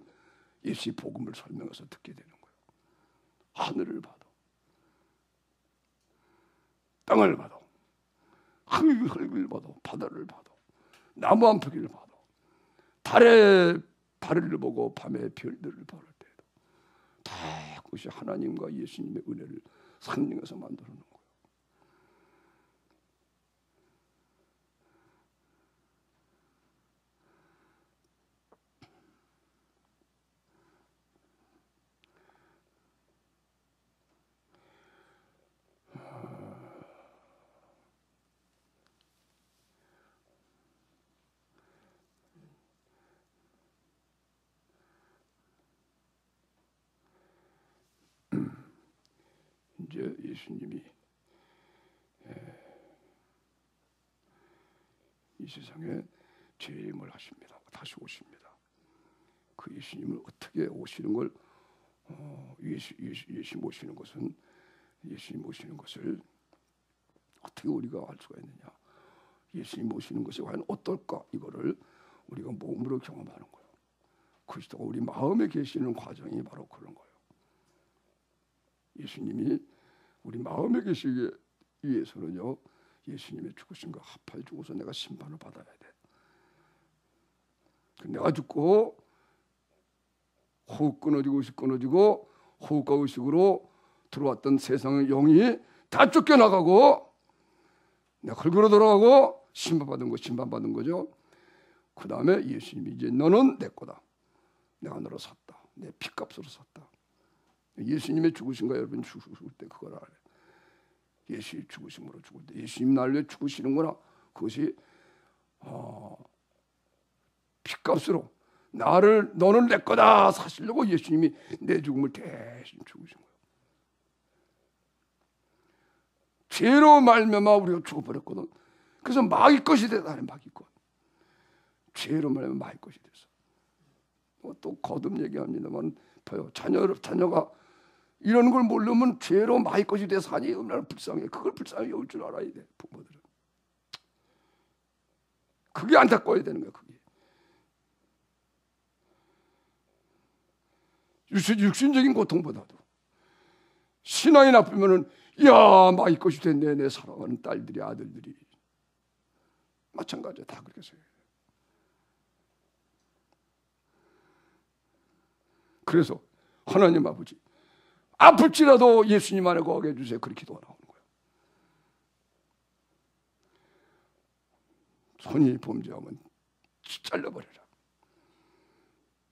복음을 설명해서 듣게 되는 거예요. 하늘을 봐도 땅을 봐도 흙을 봐도 바다를 봐도 나무 한 포기를 봐도 달의 발을 보고 밤의 별들을 볼 때도 다 그것이 하나님과 예수님의 은혜를 상징해서 만들어 놓은 거예요. 이제 예수님이 이 세상에 재림을 하십니다. 다시 오십니다. 그 예수님을 어떻게 오시는 걸 예수님 오시는 것은 예수님 오시는 것을 어떻게 우리가 알 수가 있느냐? 예수님 오시는 것이 과연 어떨까? 이거를 우리가 몸으로 경험하는 거예요. 그리스도가 우리 마음에 계시는 과정이 바로 그런 거예요. 예수님이 우리 마음에 계시기 위해서는요, 예수님의 죽으심과 합하여 죽어서 내가 심판을 받아야 돼. 내가 죽고 호흡 끊어지고 호흡과 의식으로 들어왔던 세상의 영이 다 쫓겨나가고 내가 걸그러 돌아가고 심판받은 거죠. 그 다음에 예수님이 이제 너는 내 거다. 내가 너로 샀다. 내 피값으로 샀다. 예수님의 죽으신가 여러분 죽으실 때 그걸 알아요. 예수의 죽으심으로 죽을 때 예수님 날 위해 죽으시는구나. 그것이 핏값으로 너는 내 거다 사시려고 예수님이 내 죽음을 대신 죽으신 거예요. 죄로 말미암아 우리가 죽어버렸거든. 그래서 마귀 것이 되다. 마귀 것. 죄로 말미암아 마귀 것이 됐어. 또 거듭 얘기합니다만 봐요. 자녀가 이런 걸 모르면 죄로 마귀 것이 돼서 하니 얼마나 불쌍해. 그걸 불쌍히 여길 줄 알아야 돼. 부모들은. 그게 안타까워야 되는 거야. 그게. 육신적인 고통보다도 신앙이 나쁘면은 야 마귀 것이 됐네. 내 사랑하는 딸들이 아들들이 마찬가지야. 다 그렇게 생각해요. 그래서 하나님 아버지 아플지라도 예수님 안에 거하게 해주세요. 그렇게 기도가 나오는 거예요. 손이 범죄하면 잘라버려라.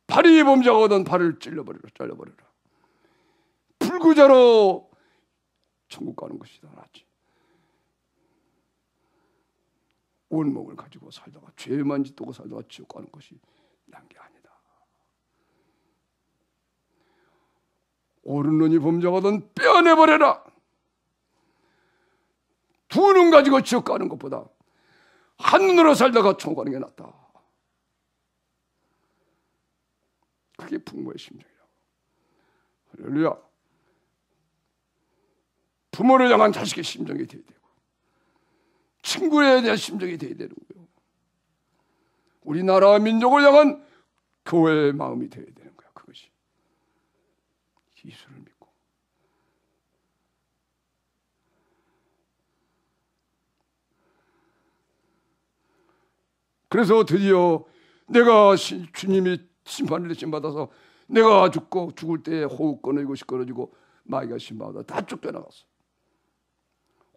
발이 범죄하거든 발을 잘라버려라. 불구자로 천국 가는 것이 더 낫지. 온몸을 가지고 살다가 죄만 짓고 살다가 지옥 가는 것이 난 게 아니다. 오른 눈이 범죄하거든 빼어내버려라. 두 눈 가지고 지옥 가는 것보다 한 눈으로 살다가 천국 가는 게 낫다. 그게 부모의 심정이라고. 할렐루야. 부모를 향한 자식의 심정이 돼야 되고 친구에 대한 심정이 돼야 되는 거예요. 우리나라와 민족을 향한 교회의 마음이 돼야 되는 거야. 그것이 예수를 믿고 그래서 드디어 내가 주님이 심판을 대신받아서 내가 죽을 때 호흡 끊어지고 시끄러지고 마귀가 심판하다 다 쫓겨나갔어.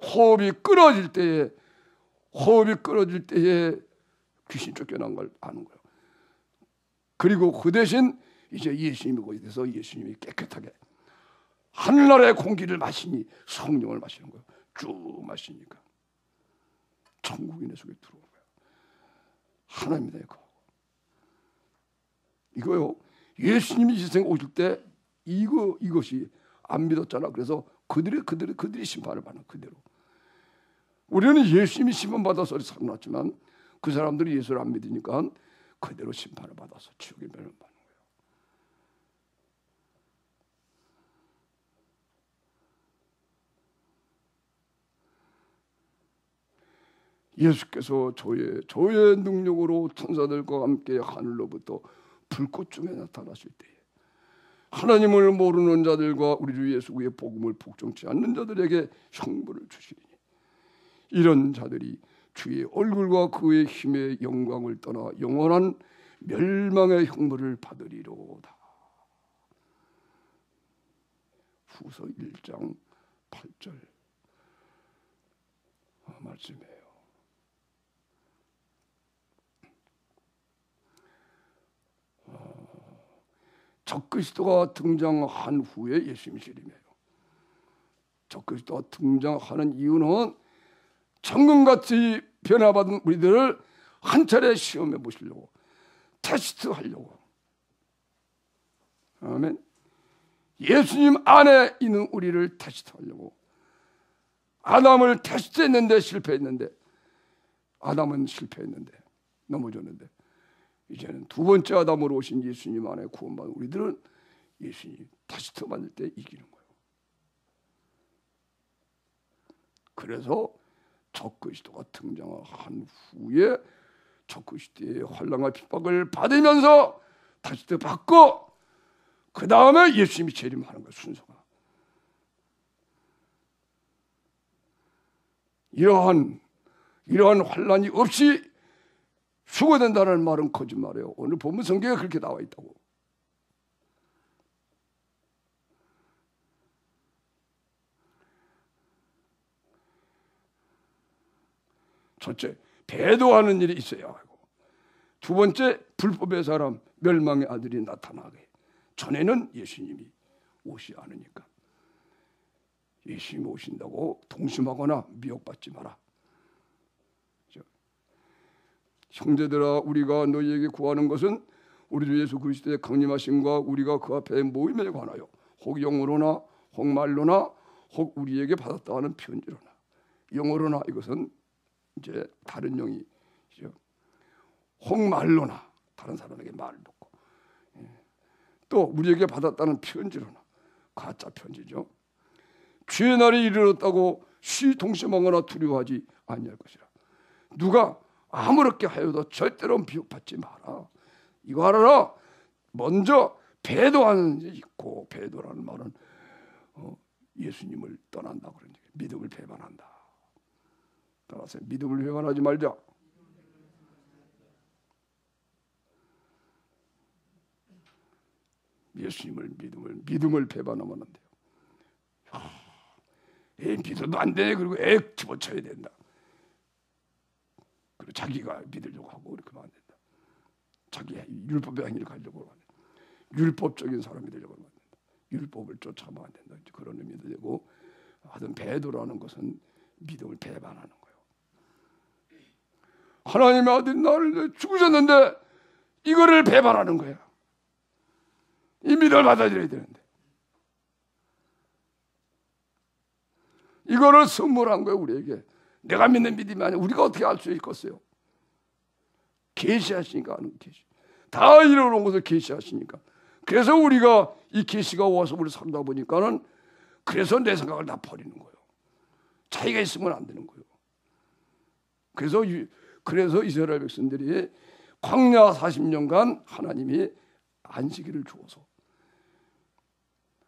호흡이 끊어질 때에 귀신 쫓겨난 걸 아는 거예요. 그리고 그 대신 이제 예수님이 거기 돼서 예수님이 깨끗하게 하늘나라의 공기를 마시니 성령을 마시는 거예요. 쭉 마시니까 천국이 내 속에 들어오는 거예요. 하나님이 내 거. 이거요. 예수님이 이 세상에 오실 때 이것이 안 믿었잖아. 그래서 그들이 심판을 받는 그대로. 우리는 예수님이 심판받아서 살아났지만 그 사람들이 예수를 안 믿으니까 그대로 심판을 받아서 지옥에 멸망받는 거예요. 예수께서 저의 능력으로 천사들과 함께 하늘로부터 불꽃 중에 나타나실 때에 하나님을 모르는 자들과 우리 주 예수의 복음을 복종치 않는 자들에게 형벌을 주시리니 이런 자들이 주의 얼굴과 그의 힘의 영광을 떠나 영원한 멸망의 형벌을 받으리로다. 후서 1장 8절 말씀이에요. 적그리스도가 등장한 후에 예수님이 재림해요. 적그리스도가 등장하는 이유는 천금같이 변화받은 우리들을 한 차례 시험해 보시려고, 테스트하려고. 아멘. 예수님 안에 있는 우리를 테스트하려고. 아담을 테스트했는데 실패했는데, 아담은 실패했는데 넘어졌는데, 이제는 두 번째 아담으로 오신 예수님 안에 구원받은 우리들은 예수님 테스트 받을 때 이기는 거예요. 그래서 적그리스도가 등장한 후에 적그리스도의 환난과 핍박을 받으면서 테스트 받고 그 다음에 예수님이 재림하는 거예요. 순서가. 이러한 환난이 없이 수고된다는 말은 거짓말이에요. 오늘 본문 성경에 그렇게 나와 있다고. 첫째, 배도하는 일이 있어야 하고, 두 번째, 불법의 사람, 멸망의 아들이 나타나게. 전에는 예수님이 오시 않으니까. 예수님이 오신다고 동심하거나 미혹받지 마라. 형제들아, 우리가 너희에게 구하는 것은 우리 주 예수 그리스도의 강림하심과 우리가 그 앞에 모임에 관하여 혹 영어로나 혹 말로나 혹 우리에게 받았다 하는 편지로나. 영어로나 이것은 이제 다른 영이죠. 혹 말로나 다른 사람에게 말을 듣고, 또 우리에게 받았다는 편지로나, 가짜 편지죠. 주의 날이 이르렀다고 쉬 동심하거나 두려워하지 아니할 것이라. 누가 아무렇게 하여도 절대로 미혹받지 마라. 이거 알아라. 먼저 배도하는 게 있고, 배도라는 말은 예수님을 떠난다 그런 얘기예요. 믿음을 배반한다. 따라서 믿음을 배반하지 말자. 예수님을 믿음을 배반하면 안 돼요. 믿어도 안 돼. 그리고 집어쳐야 된다. 그리고 자기가 믿으려고 하고 그렇게 하면 안 된다. 자기 율법의 행위를 가지려고 하면 안 된다. 율법적인 사람이 되려고 하면 안 된다. 율법을 쫓아가면 안 된다. 그런 의미도 되고, 하여튼 배도라는 것은 믿음을 배반하는 거예요. 하나님의 아들 나를 죽으셨는데 이거를 배반하는 거야. 이 믿음을 받아들여야 되는데 이거를 선물한 거예요. 우리에게. 내가 믿는 믿음이 아니라 우리가 어떻게 알 수 있겠어요? 계시하시니까 아는 계시. 다 이루어놓은 것을 계시하시니까. 그래서 우리가 이 계시가 와서 우리 살다 보니까는, 그래서 내 생각을 다 버리는 거예요. 차이가 있으면 안 되는 거예요. 그래서 이스라엘 백성들이 광야 40년간 하나님이 안식일을 주어서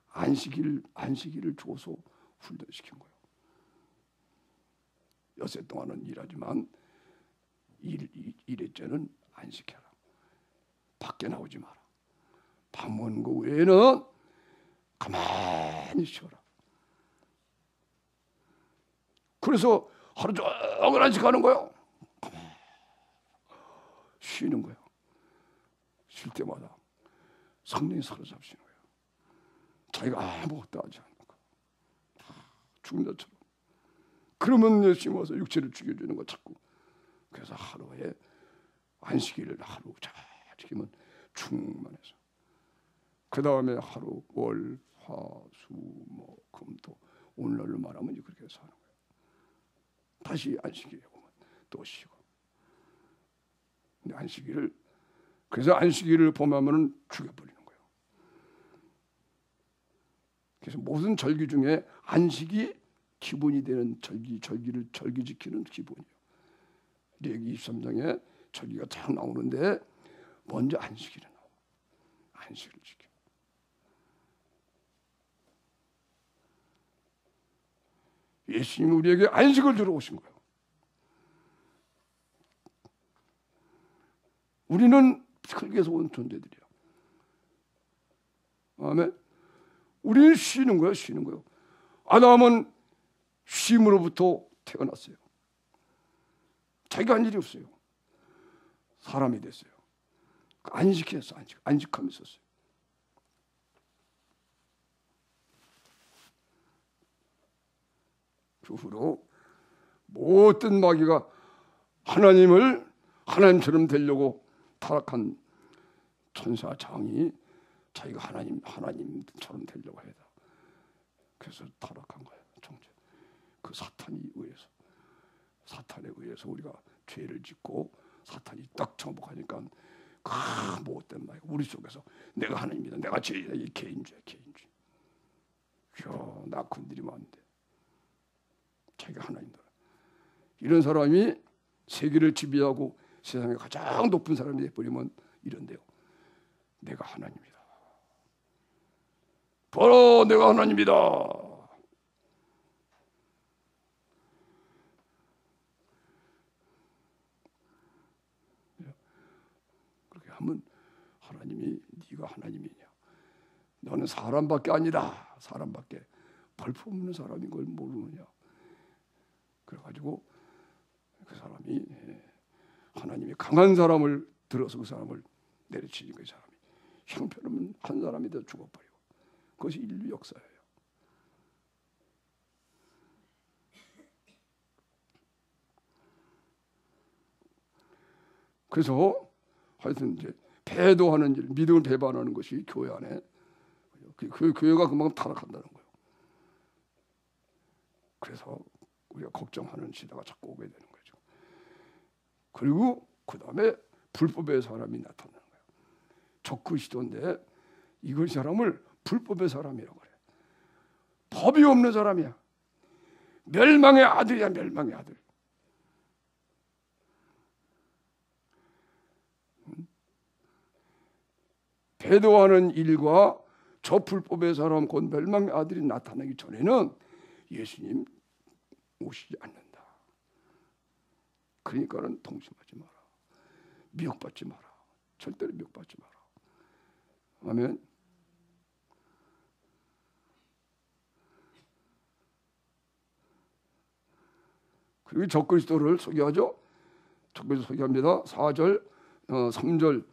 안식일을 주어서 훈련시킨 거예요. 여세 동안은 일하지만 일일째는 안식해라. 밖에 나오지 마라. 밥 먹는 거 외에는 가만히 쉬어라. 그래서 하루 종일 안식하는 거예요. 가만히 쉬는 거예요. 쉴 때마다 성령이 사로잡히는 거예요. 자기가 아무것도 하지 않는 거. 죽은 자처럼. 그러면 예수님 와서 육체를 죽여주는 거 자꾸. 그래서 하루에 안식일을 하루 잘 지키면 충만해서. 그 다음에 하루 월, 화, 수, 금, 토. 오늘날로 말하면 이제 그렇게 해서 하는 거예요. 다시 안식일에 오면 또 쉬고. 근데 그래서 안식일을 보면은 죽여버리는 거예요. 그래서 모든 절기 중에 안식이 기본이 되는 절기 지키는 기본이에요. 레위기 23장에 절기가 쫙 나오는데 먼저 안식일이 나와. 안식을 지켜. 예수님이 우리에게 안식을 주러 오신 거예요. 우리는 흙에서 온 존재들이야. 아멘. 우리는 쉬는 거예요. 아담은 쉼으로부터 태어났어요. 자기가 한 일이 없어요. 사람이 됐어요. 안식했어. 안식함이 있었어요. 그 후로 모든 마귀가 하나님처럼 되려고 타락한 천사 장이 자기가 하나님처럼 되려고 해다. 그래서 타락한 거예요. 정죄. 그 사탄에 의해서 우리가 죄를 짓고 사탄이 딱 정복하니까 그 못된 마귀가 우리 속에서 내가 하나님이다. 내가 죄이다. 이 개인주의. 나 건드리면 안 돼. 자기가 하나님이다. 이런 사람이 세계를 지배하고 세상에 가장 높은 사람이 되어버리면 이런데요. 내가 하나님이다. 바로 내가 하나님이다. 그렇게 하면 하나님이 네가 하나님이냐? 너는 사람밖에 아니다. 사람밖에 볼품없는 사람인 걸 모르느냐? 그래가지고 그 사람이 하나님이 강한 사람을 들어서 그 사람을 내려치니까 그 사람이 형편없는 한 사람이 더 죽어버리고 그것이 인류 역사예요. 그래서 하여튼 이제 배도하는 일, 믿음을 배반하는 것이 교회 안에 그 교회가 그만큼 타락한다는 거예요. 그래서 우리가 걱정하는 시대가 자꾸 오게 되는 거죠. 그리고 그 다음에 불법의 사람이 나타나는 거예요. 적그리스도인데 이걸 사람을 불법의 사람이라고 그래. 법이 없는 사람이야. 멸망의 아들이야, 멸망의 아들. 배도하는 일과 저 불법의 사람 곧 멸망의 아들이 나타나기 전에는 예수님 오시지 않는다. 그러니까는 동심하지 마라. 미혹받지 마라. 절대로 미혹받지 마라. 아멘. 그리고 적그리스도를 소개하죠. 적그리스도 소개합니다. 4절, 3절,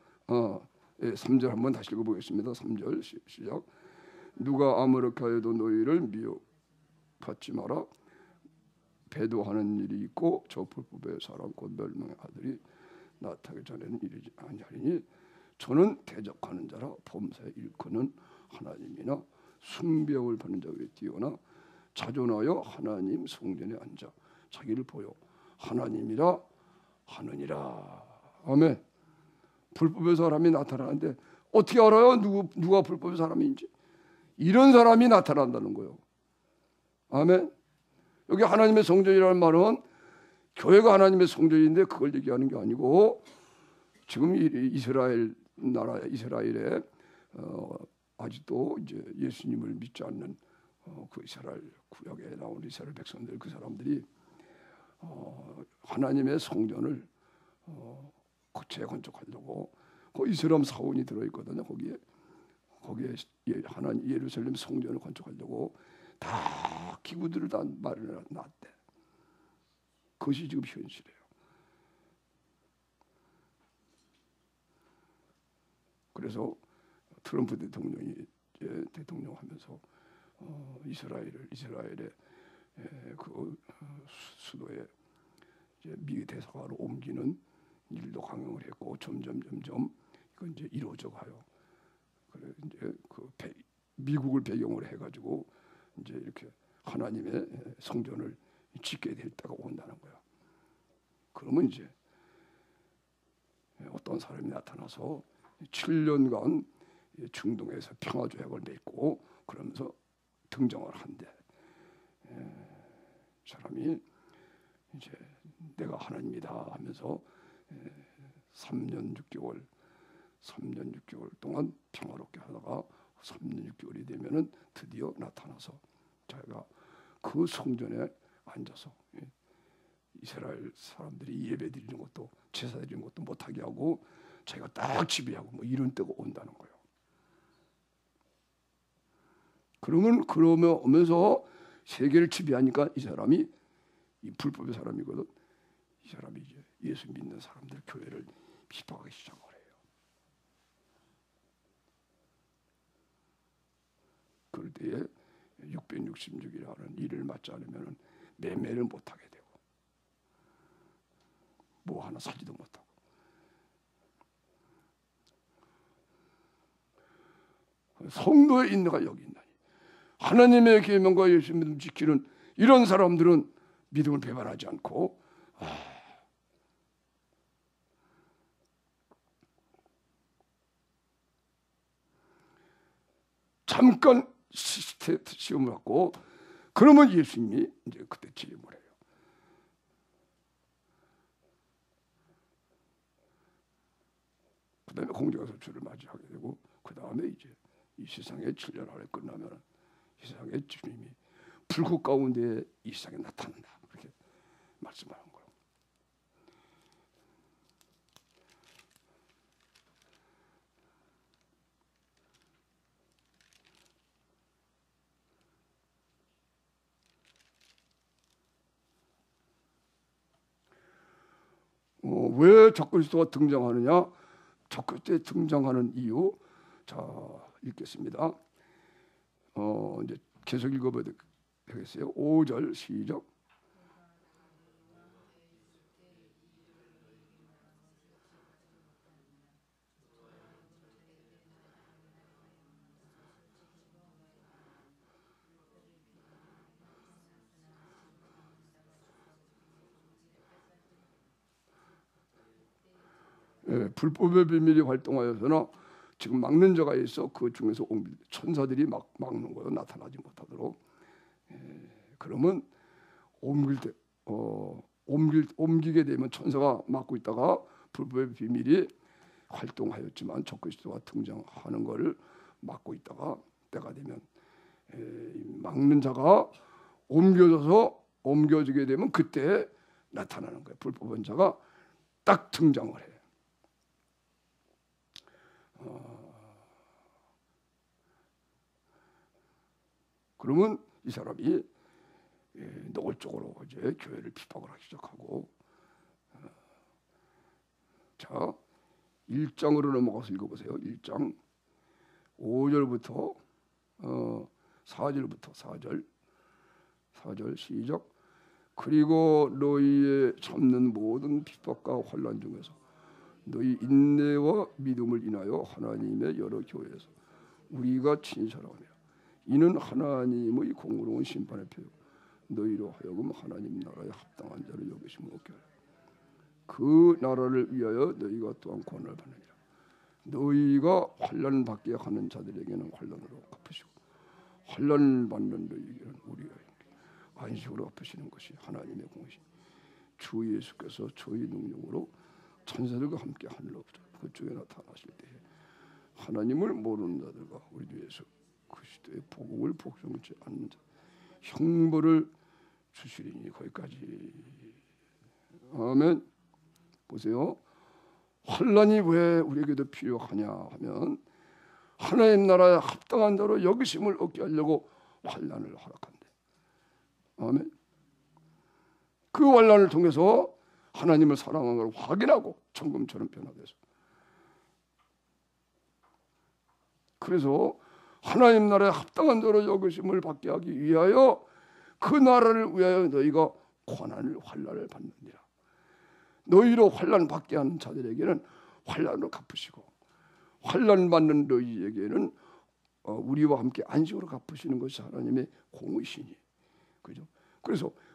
3절 한번 다시 읽어보겠습니다. 3절 시작. 누가 아무렇게 하여도 너희를 미혹받지 마라. 배도하는 일이 있고 저 불법의 사람 곧 멸망의 아들이 나타나기 전에는 이르지 아니하리니 저는 대적하는 자라 범사에 일컫는 하나님이나 숭배를 받는 자 위에 뛰어나 자존하여 하나님 성전에 앉아 자기를 보여 하나님이라 하느니라. 아멘. 불법의 사람이 나타나는데 어떻게 알아요? 누가 불법의 사람인지? 이런 사람이 나타난다는 거예요. 아멘. 여기 하나님의 성전이라는 말은 교회가 하나님의 성전인데 그걸 얘기하는 게 아니고 지금 이스라엘 나라 이스라엘에 아직도 이제 예수님을 믿지 않는 그 이스라엘 구약에 나온 이스라엘 백성들 그 사람들이 하나님의 성전을 재건축하려고 그 이스라엘 사원이 들어있거든요. 거기에 하나님 예루살렘 성전을 건축하려고 다 기구들을 다 마련해놨대. 그것이 지금 현실이에요. 그래서 트럼프 대통령이 대통령하면서 이스라엘의 그 수도에 이제 미 대사관으로 옮기는 일도 강행을 했고 점점 이건 이제 이루어져 가요. 그래 이제 미국을 배경으로 해가지고 이제 이렇게 하나님의 성전을 짓게 될 때가 온다는 거야. 그러면 이제 어떤 사람이 나타나서 7년간 중동에서 평화조약을 맺고 그러면서 등장을 한대. 사람이 이제 내가 하나님이다 하면서 3년 6개월 동안 평화롭게 하다가 3년 6개월이 되면은 드디어 나타나서 자기가 그 성전에 앉아서 이스라엘 사람들이 예배 드리는 것도 제사 드리는 것도 못하게 하고 자기가 딱 지배하고 뭐 이런 때가 온다는 거예요. 그러면 오면서 세계를 지배하니까 이 사람이 이 불법의 사람이거든. 이 사람이 이제 예수 믿는 사람들 교회를 비판하기 시작을 해요. 그럴 때에 666이라는 일을 맡지 않으면 매매를 못하게 되고 뭐 하나 사지도 못하고 성도의 인내가 여기 있나니 하나님의 계명과 예수 믿음 지키는 이런 사람들은 믿음을 배반하지 않고 잠깐 시험을 받고 그러면 예수님이 이제 그때 질문을 해요. 그 다음에 공중에서 주를 맞이하게 되고 그 다음에 이제 이 세상의 7년 안에 끝나면 이 세상의 주님이 불꽃 가운데 이 세상에 나타난다. 그렇게 말씀하는 거예요. 왜 적그리스도가 등장하느냐? 적그리스도에 등장하는 이유. 자, 읽겠습니다. 이제 계속 읽어봐야 되겠어요. 5절 시작. 불법의 비밀이 활동하여서나 지금 막는 자가 있어 그 중에서 천사들이 막는 거예요. 나타나지 못하도록. 그러면 옮기게 되면 천사가 막고 있다가 불법의 비밀이 활동하였지만 적그리스도가 등장하는 것을 막고 있다가 때가 되면 막는 자가 옮겨지게 되면 그때 나타나는 거예요. 불법한 자가 딱 등장을 해. 그러면 이 사람이 노골적으로 이제 교회를 핍박을 하기 시작하고, 자 1장으로 넘어가서 읽어보세요. 1장 5절부터 4절 시작. 그리고 너희의 참는 모든 핍박과 환난 중에서 너희 인내와 믿음을 인하여 하나님의 여러 교회에서 우리가 친히 자랑하며 이는 하나님의 공의로운 심판의 표요 너희로 하여금 하나님 나라에 합당한 자를 여기심을 얻게 하라. 그 나라를 위하여 너희가 또한 권한을 받느니라. 너희가 환난 받게 하는 자들에게는 환난으로 갚으시고 환난 받는 너희에게는 우리가 안식으로 갚으시는 것이 하나님의 공이시. 주 예수께서 저희 능력으로 천사들과 함께 하늘로부터 그쪽에 나타나실 때에 하나님을 모르는 자들과 우리 주 예수 그리스도의 복음을 복종하지 않는 자 형벌을 주시리니. 거기까지. 아멘. 보세요. 환난이 왜 우리에게도 필요하냐 하면 하나님 나라에 합당한 자로 여기심을 얻게 하려고 환난을 허락한대. 아멘. 그 환난을 통해서 하나님을 사랑하는 걸 확인하고 천금처럼 변화돼서, 그래서 하나님 나라에 합당한 자로 여기심을 받게 하기 위하여 그 나라를 위하여 너희가 고난을 환난을 받느니라. 너희로 환난 받게 하는 자들에게는 환난으로 갚으시고 환난 받는 너희에게는 우리와 함께 안식으로 갚으시는 것이 하나님의 공의시니. 그죠?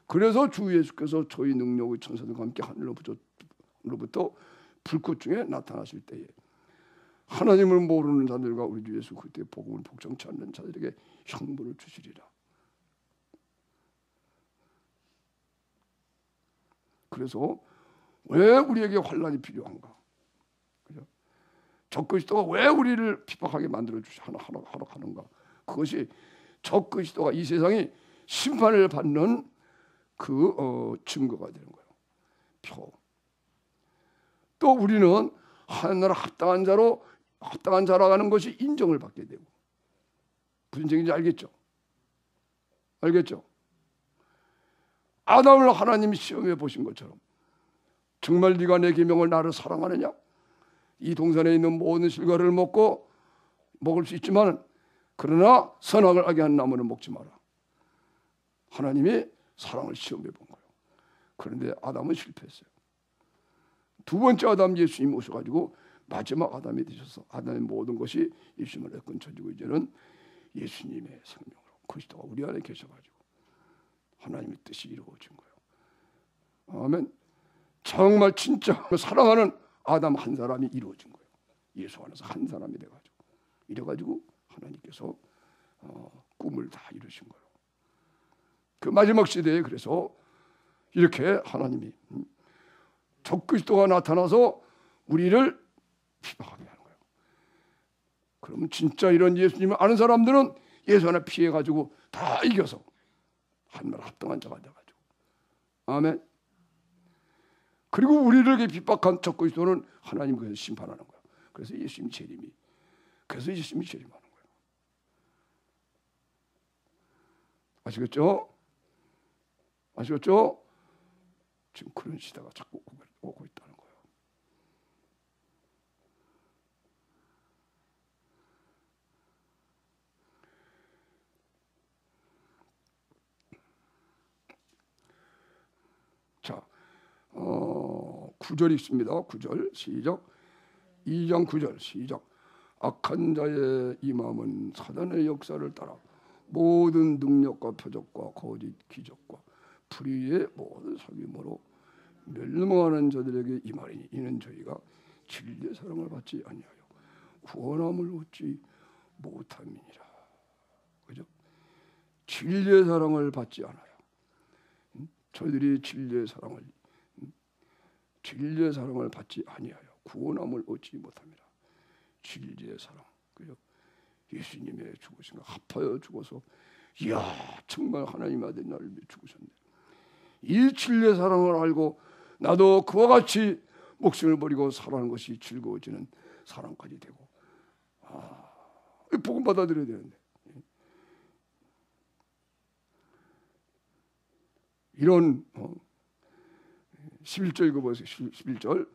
그래서 주 예수께서 저희 능력의 천사들과 함께 하늘로부터 불꽃 중에 나타나실 때에 하나님을 모르는 자들과 우리 주 예수 그때 복음을 복종치 않는 자들에게 형벌을 주시리라. 그래서 왜 우리에게 환난이 필요한가? 그죠? 적그리스도가 왜 우리를 핍박하게 만들어 하는가? 그것이 적그리스도가 이 세상이 심판을 받는 그 증거가 되는 거예요. 표. 또 우리는 하나님 합당한 자라는 것이 인정을 받게 되고, 무슨 얘기인지 알겠죠? 아담을 하나님이 시험해 보신 것처럼 정말 네가 내 계명을 나를 사랑하느냐? 이 동산에 있는 모든 실과를 먹을 수 있지만 그러나 선악을 알게 하는 나무는 먹지 마라. 하나님이 사랑을 시험해 본 거예요. 그런데 아담은 실패했어요. 두 번째 아담 예수님 오셔가지고 마지막 아담이 되셔서 아담의 모든 것이 예수님을 끊쳐지고 이제는 예수님의 생명으로 그리스도가 우리 안에 계셔가지고 하나님의 뜻이 이루어진 거예요. 아멘. 정말 진짜 사랑하는 아담 한 사람이 이루어진 거예요. 예수 안에서 한 사람이 돼가지고 이래가지고 하나님께서 꿈을 다 이루신 거예요. 그 마지막 시대에 그래서 이렇게 하나님이 적그리스도가 나타나서 우리를 핍박하게 하는 거예요. 그러면 진짜 이런 예수님을 아는 사람들은 예수 하나 피해가지고 다 이겨서 하나님 합당한 자가 돼가지고 아멘. 그리고 우리를 핍박한 적그리스도는 하나님 그래서 심판하는 거예요. 그래서 예수님 재림하는 거예요. 아시겠죠? 지금 그런 시대가 자꾸 오고 있다는 거예요. 자, 9절 있습니다. 9절 시작. 2장 9절 시작. 악한 자의 이 마음은 사단의 역사를 따라 모든 능력과 표적과 거짓 기적과 불의의 모든 사귐으로 멸망하는 자들에게 이 말이니 이는 저희가 진리의 사랑을 받지 아니하여 구원함을 얻지 못함이니라. 그죠? 진리의 사랑을 받지 않아요. 저희들이 진리의 사랑을 받지 아니하여 구원함을 얻지 못합니다. 진리의 사랑, 그죠? 예수님의 죽으심과 합하여 죽어서, 이야, 정말 하나님 아들 나를 위해 죽으셨네. 이 진리의 사랑을 알고 나도 그와 같이 목숨을 버리고 살아가는 것이 즐거워지는 사랑까지 되고, 복음 받아들여야 되는데, 이런 11절 읽어보세요. 11절.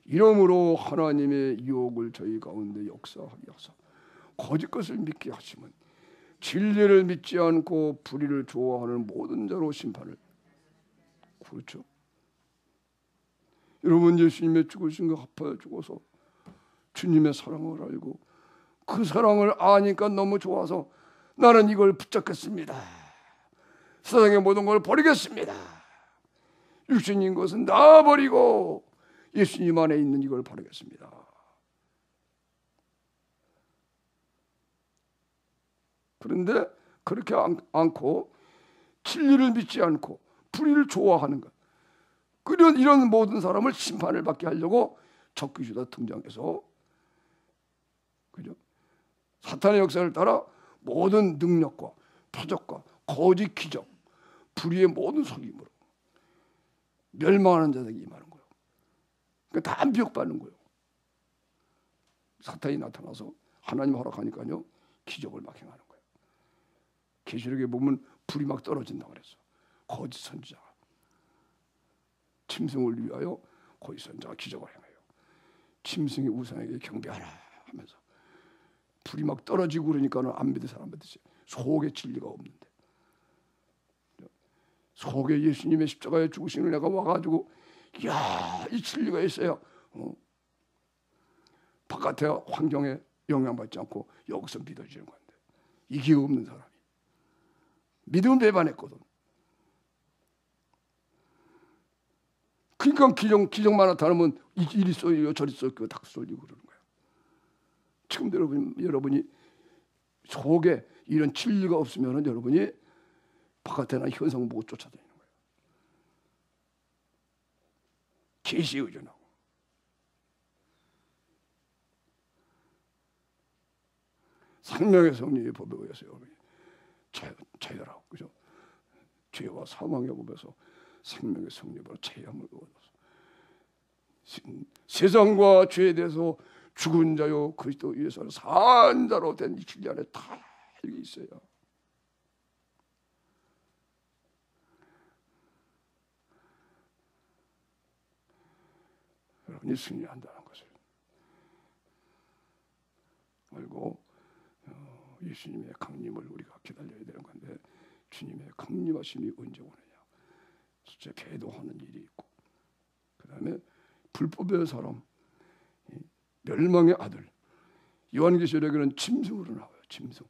이러므로 하나님의 유혹을 저희 가운데 역사하게 하사 거짓 것을 믿게 하시면 진리를 믿지 않고 불의를 좋아하는 모든 자로 심판을. 그렇죠. 여러분, 예수님의 죽으심과 합하여 죽어서 주님의 사랑을 알고 그 사랑을 아니까 너무 좋아서 나는 이걸 붙잡겠습니다. 세상의 모든 걸 버리겠습니다. 육신인 것은 다 버리고 예수님 안에 있는 이걸 바르겠습니다. 그런데 그렇게 않고 진리를 믿지 않고 불의를 좋아하는 것, 이런 모든 사람을 심판을 받게 하려고 적그리스도가 등장해서, 그죠? 사탄의 역사를 따라 모든 능력과 표적과 거짓 기적, 불의의 모든 속임으로 멸망하는 자들에게 임하는 거예요. 그러니까 다 미혹받는 거예요. 사탄이 나타나서 하나님 허락하니까요, 기적을 막 행하는 거예요. 계시록에 보면 불이 막 떨어진다고 그랬어. 거짓 선지자가 짐승을 위하여 거짓 선지자가 기적을 행해요. 짐승의 우상에게 경배하라 하면서 불이 막 떨어지고 그러니까는 안 믿는 사람 믿으세요. 속에 진리가 없는데, 속에 예수님의 십자가에 죽으시는 내가 와가지고, 이야, 이 진리가 있어야 바깥의 환경에 영향받지 않고 여기서 믿어지는 건데, 이게 없는 사람이 믿음을 배반했거든. 그러니까 기적만 나타나면 이리 쏘여 저리 쏘여 닭 쏠리고 그러는 거야. 지금 여러분이 속에 이런 진리가 없으면 여러분이 바깥에나 현상 보고 쫓아다니는 거예요. 계시에 의존하고. 생명의 성령의 법에 의해서 여러분이 자유라고, 그죠? 죄와 사망의 법에서 생명의 성령으로 자유함을 얻어서 세상과 죄에 대해서 죽은 자요 그리스도 위에서 산 자로 된 이 진리 안에 다 이게 있어요. 여러분이 승리한다는 것을 알고 예수님의 강림을 우리가 기다려야 되는 건데, 주님의 강림하심이 언제 오느냐? 첫째, 배도하는 일이 있고, 그 다음에 불법의 사람, 멸망의 아들, 요한계시록에는 짐승으로 나와요. 짐승.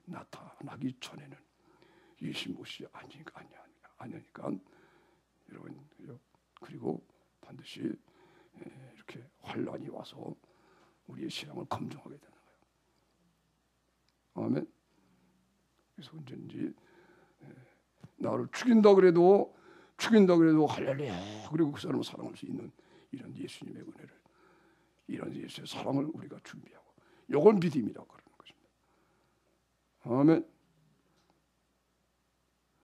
나타나기 전에는 예수 못이 아니니까 여러분, 그리고 반드시 이렇게 환란이 와서 우리의 신앙을 검증하게 되는 거예요. 아멘. 그래서 언제든지 나를 죽인다 그래도 할렐루야, 그리고 그 사람을 사랑할 수 있는 이런 예수님의 은혜를, 이런 예수의 사랑을 우리가 준비하고, 이건 믿음이라고 그러는 것입니다. 아멘.